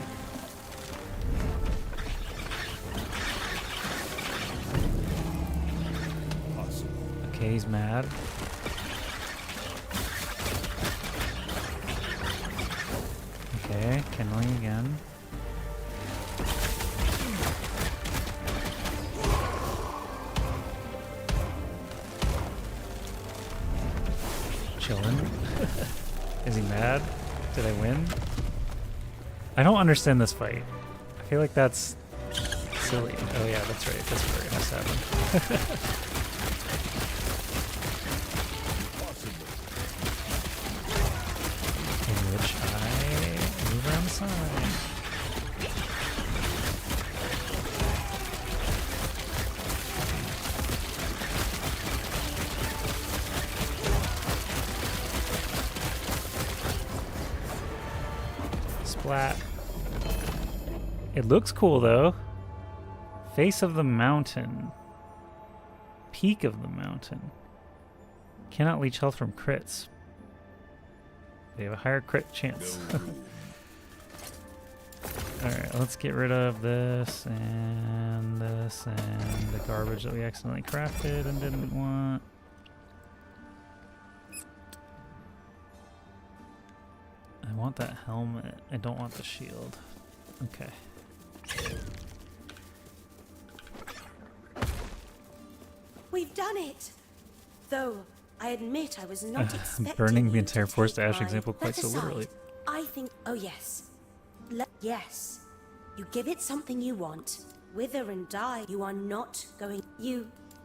Okay, he's mad. Okay, kindling again. Chilling. Is he mad? Did I win? I don't understand this fight. I feel like that's silly. Oh yeah, that's right. That's where it has to happen. In which I move around the side. Splat. It looks cool though. Face of the mountain. Peak of the mountain. Cannot leech health from crits. They have a higher crit chance. Alright, let's get rid of this and the garbage that we accidentally crafted and didn't want. I want that helmet. I don't want the shield. Okay. We've done it! Though, I admit I was not expecting Burning the you entire to forest to take ash my- example quite That so aside, literally. I think... Oh yes. Yes. You give it something you want. Wither and die. You are not going...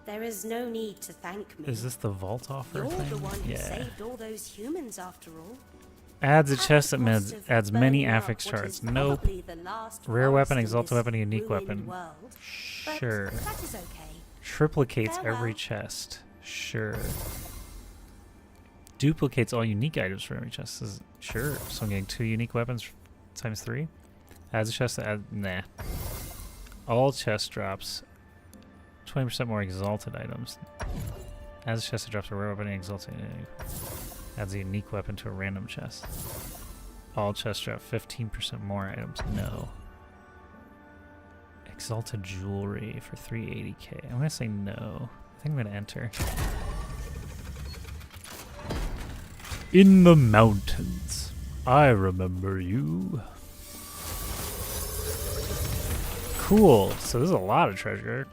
There is no need to thank me. Is this the vault offer You're thing? the one who Yeah. saved all those humans after all. Adds a chest that Cost of adds many burning up affix what charts. is Nope. probably the last Rare forest weapon, in exalted this weapon, unique ruined weapon. world. But Sure. that is okay. Triplicates Farewell. every chest. Sure. duplicates all unique items for every chest. Sure, so I'm getting 2 unique weapons times 3. Adds a chest to add, nah. All chest drops 20% more exalted items. Adds a chest that drops a rare weapon and exalted. Adds a unique weapon to a random chest. All chests drop 15% more items. No. Exalted jewelry for 380k. I'm gonna say no. I think I'm gonna enter. In the mountains, I remember you. Cool. So there's a lot of treasure.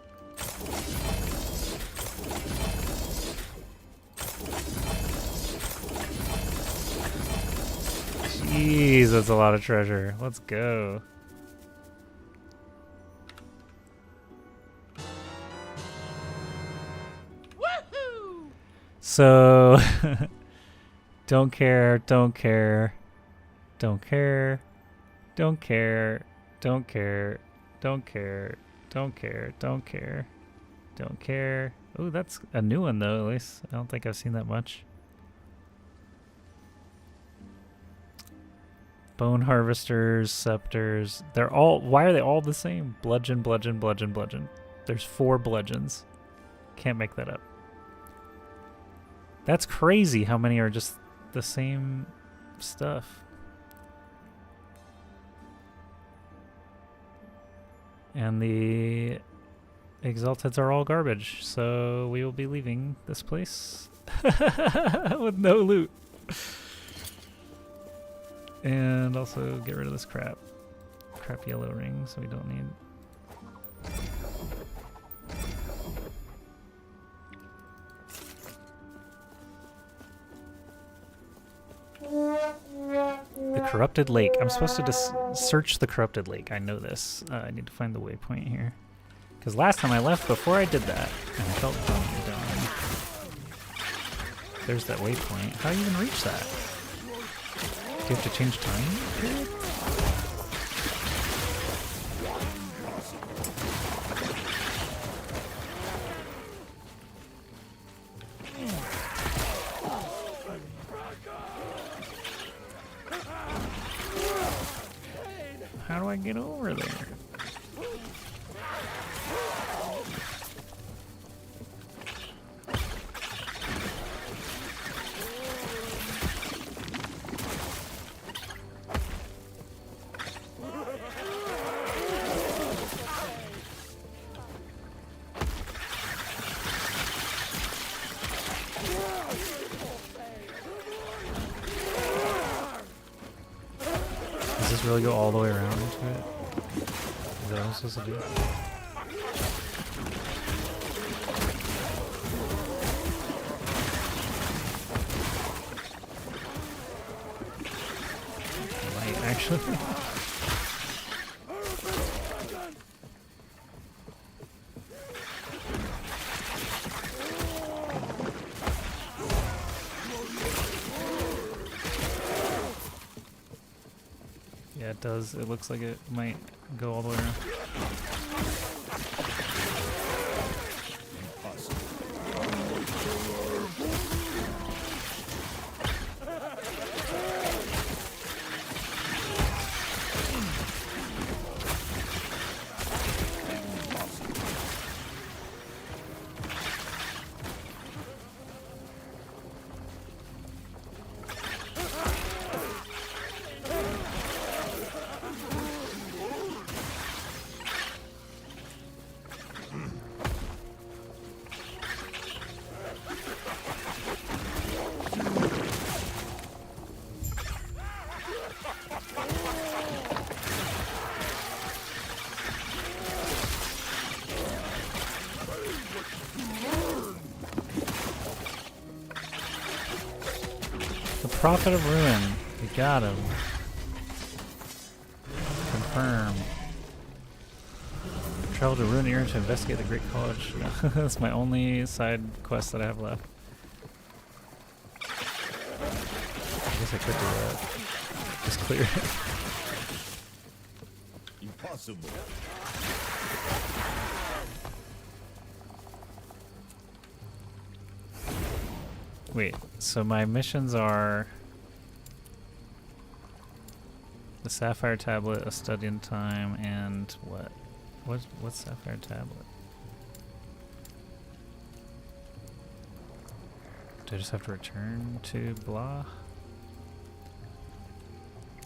Jeez, that's a lot of treasure. Let's go. Woohoo! So don't care, don't care, don't care, don't care, don't care, don't care, don't care, don't care, don't care. Oh, that's a new one though, at least. I don't think I've seen that much. Bone harvesters, scepters. They're all, why are they all the same? Bludgeon, bludgeon, bludgeon, bludgeon. There's 4 bludgeons. Can't make that up. That's crazy how many are just the same stuff. And the exalteds are all garbage, so we will be leaving this place with no loot. And also get rid of this crap yellow ring, so we don't need. The corrupted lake. I'm supposed to just search the corrupted lake. I know this. I need to find the waypoint here. Because last time I left before I did that, and I felt dumb. There's that waypoint. How do you even reach that? Do you have to change time period? How do I get over there? Really go all the way around into it? Is that what I'm supposed to do? Might actually. Yeah, it does. It looks like it might go all the way around. Prophet of Ruin. We got him. Confirm. Travel to Ruin Era to investigate the Great College. That's my only side quest that I have left. I guess I could do that. Just clear it. Impossible. Wait, so my missions are the Sapphire Tablet, a study in time, and what? What's Sapphire Tablet? Do I just have to return to blah?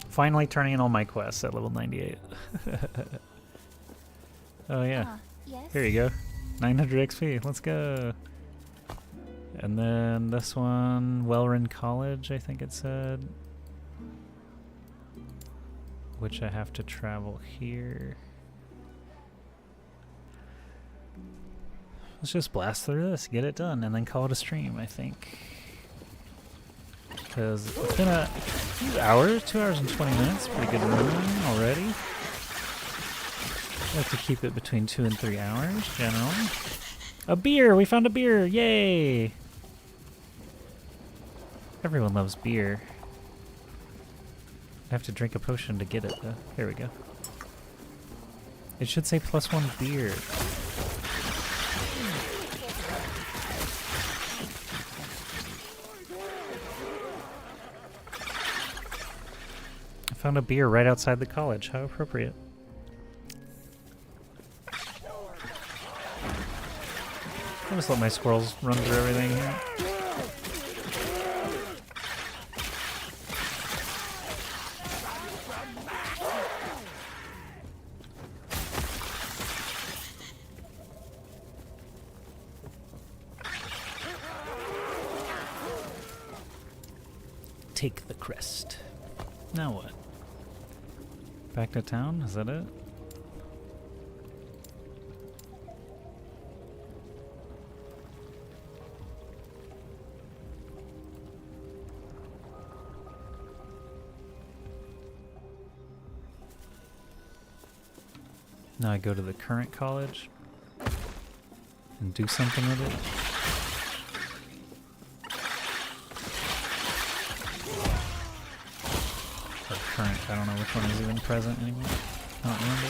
Finally turning in all my quests at level 98. Oh yeah. Yes. Here you go. 900 XP. Let's go. And then this one, Wellrun College, I think it said. Which I have to travel here. Let's just blast through this, get it done, and then call it a stream, I think. Because it's been a few hours, 2 hours and 20 minutes, pretty good run already. I like to keep it between 2 and 3 hours, generally. A beer! We found a beer! Yay! Everyone loves beer. I have to drink a potion to get it, though. Here we go. It should say +1 beer. I found a beer right outside the college. How appropriate. I'll just let my squirrels run through everything here. Take the crest. Now what? Back to town? Is that it? Now I go to the current college and do something with it. Or current, I don't know which one is even present anymore. I don't remember.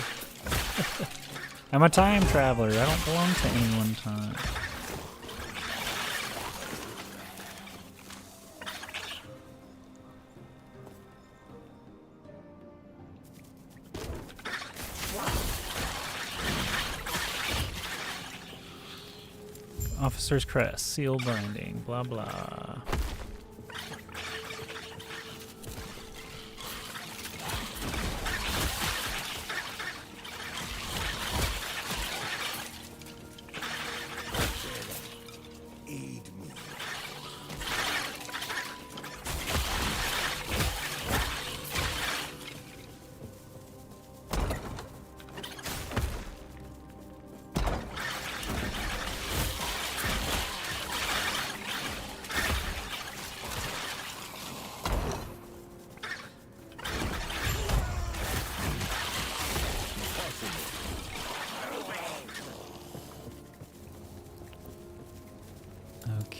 I'm a time traveler. I don't belong to any one time. Officer's crest, seal binding, blah blah.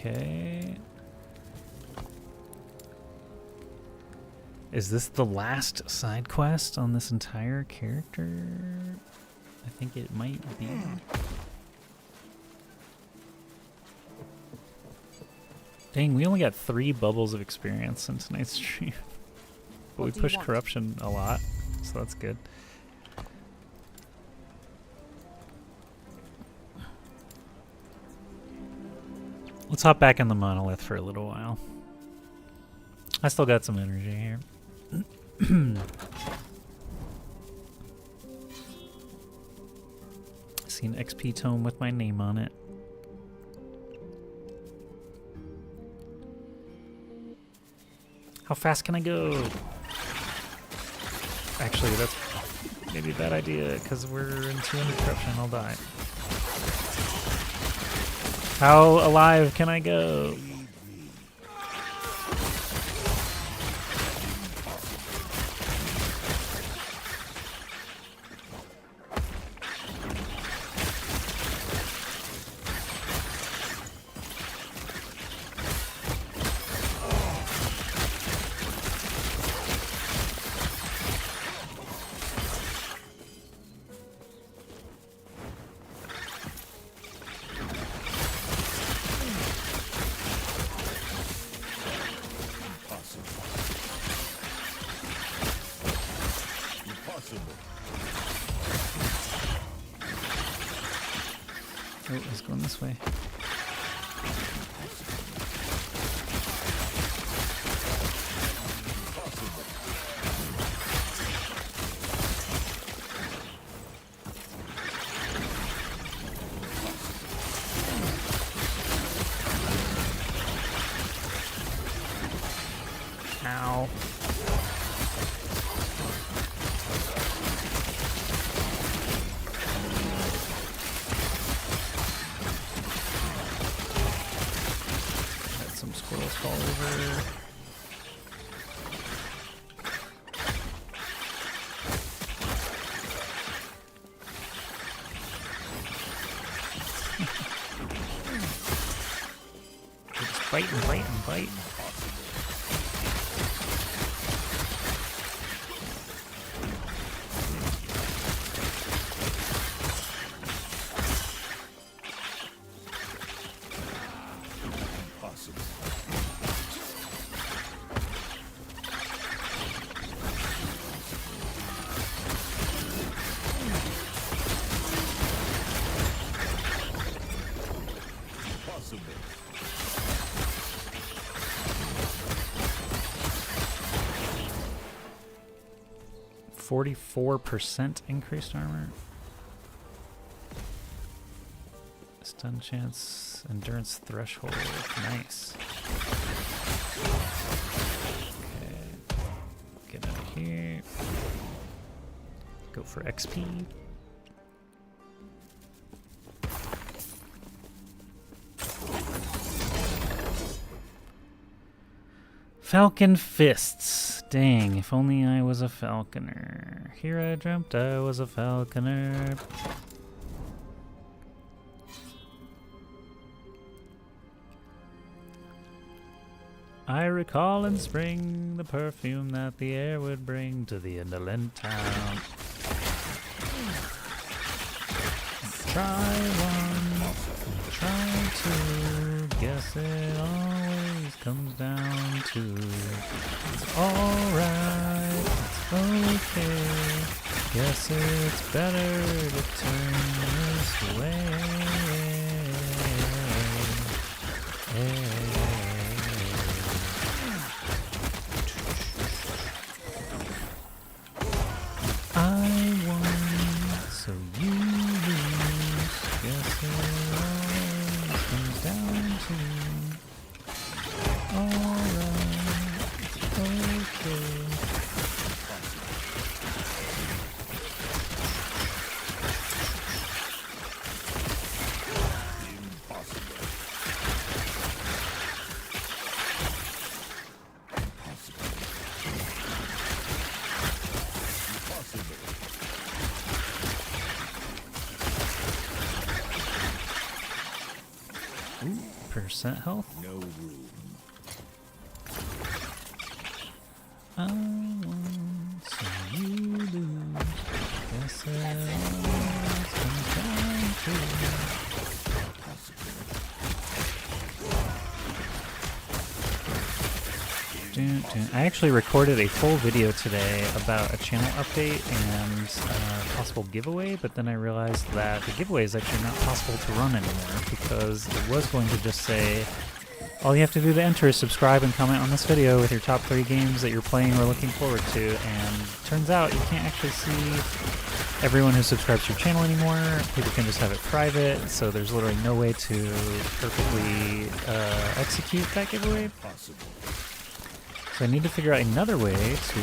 Okay. Is this the last side quest on this entire character? I think it might be. Dang, we only got 3 bubbles of experience in tonight's stream. But we pushed corruption a lot, so that's good. Let's hop back in the monolith for a little while. I still got some energy here. See an XP tome with my name on it. How fast can I go? Actually, that's maybe a bad idea because we're in 200 corruption. I'll die. How alive can I go? Oh, it's going this way. Ow. Let some squirrels fall over. Just bite and bite and bite. Possible. 44% increased armor. Stun chance, endurance threshold. Nice. Okay. Get out of here. Go for XP. Falcon Fists. Dang, if only I was a falconer. Here I dreamt I was a falconer. I recall in spring the perfume that the air would bring to the indolent town. Try one, try two, guess it always comes down to it's alright, it's okay, guess it's better to turn this way. I won, so you lose. Guess it always comes down to alright, okay. Percent health. No room. I won, so you lose. Guess it always comes down to I actually recorded a full video today about a channel update and possible giveaway, but then I realized that the giveaway is actually not possible to run anymore because it was going to just say all you have to do to enter is subscribe and comment on this video with your top 3 games that you're playing or looking forward to, and turns out you can't actually see everyone who subscribes to your channel anymore. People can just have it private, so there's literally no way to perfectly execute that giveaway. So I need to figure out another way to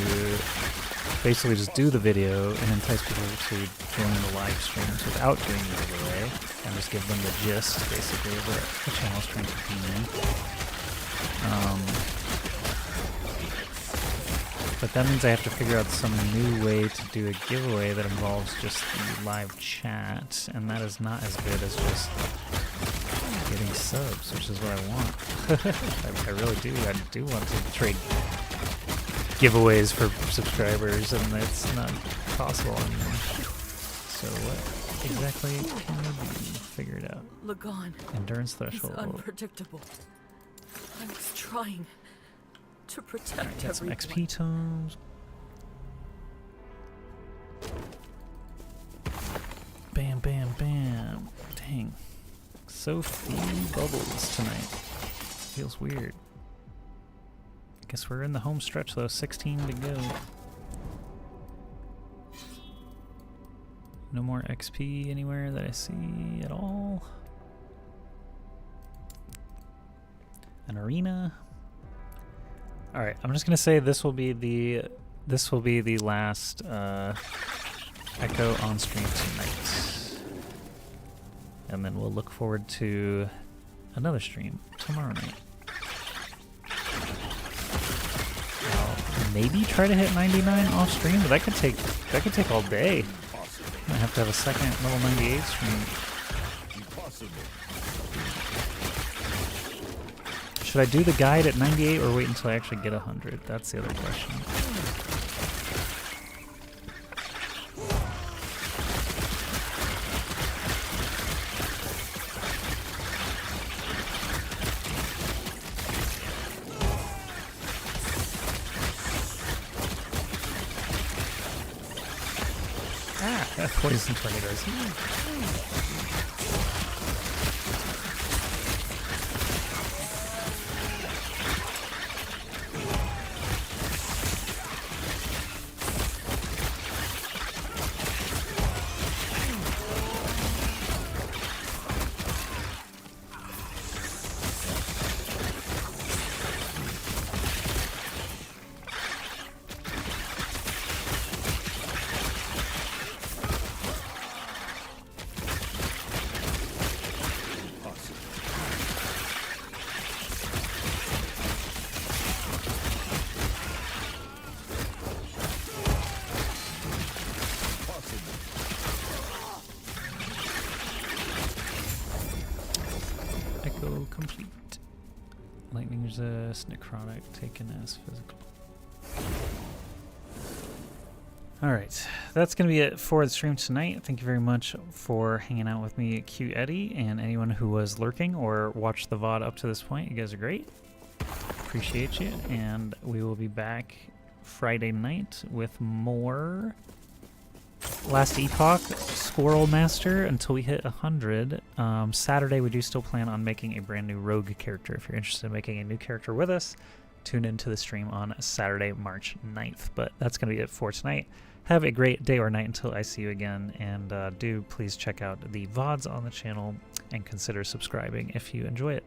basically just do the video and entice people to join the live streams without doing the giveaway, and just give them the gist, basically, of what the channel's trying to do. But that means I have to figure out some new way to do a giveaway that involves just the live chat, and that is not as good as just getting subs, which is what I want. I really do. I do want to trade giveaways for subscribers, and it's not possible anymore. So what exactly can we do? Figure it out. Lagon. Endurance It's threshold. unpredictable. I was trying to protect Get some everyone. XP tomes. Bam, bam, bam. Dang. So few bubbles tonight. Feels weird. Guess we're in the home stretch though, 16 to go. No more XP anywhere that I see at all. An arena. All right, I'm just gonna say this will be the last Echo on stream tonight, and then we'll look forward to another stream tomorrow night. I'll maybe try to hit 99 off stream, but that could take all day. I have to have a second level 98 stream. Should I do the guide at 98 or wait until I actually get 100? That's the other question. Ah, poison tornadoes. Complete. Lightning resist, necrotic taken as physical. Alright, that's going to be it for the stream tonight. Thank you very much for hanging out with me, Cute Eddie, and anyone who was lurking or watched the VOD up to this point. You guys are great. Appreciate you, and we will be back Friday night with more Last Epoch Squirrel Master until we hit 100. Saturday we do still plan on making a brand new rogue character. If you're interested in making a new character with us, tune into the stream on Saturday, March 9th. But that's going to be it for tonight. Have a great day or night until I see you again, and do please check out the VODs on the channel and consider subscribing if you enjoy it.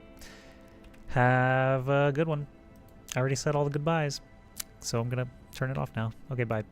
Have a good one. I already said all the goodbyes, so I'm going to turn it off now. Okay, bye.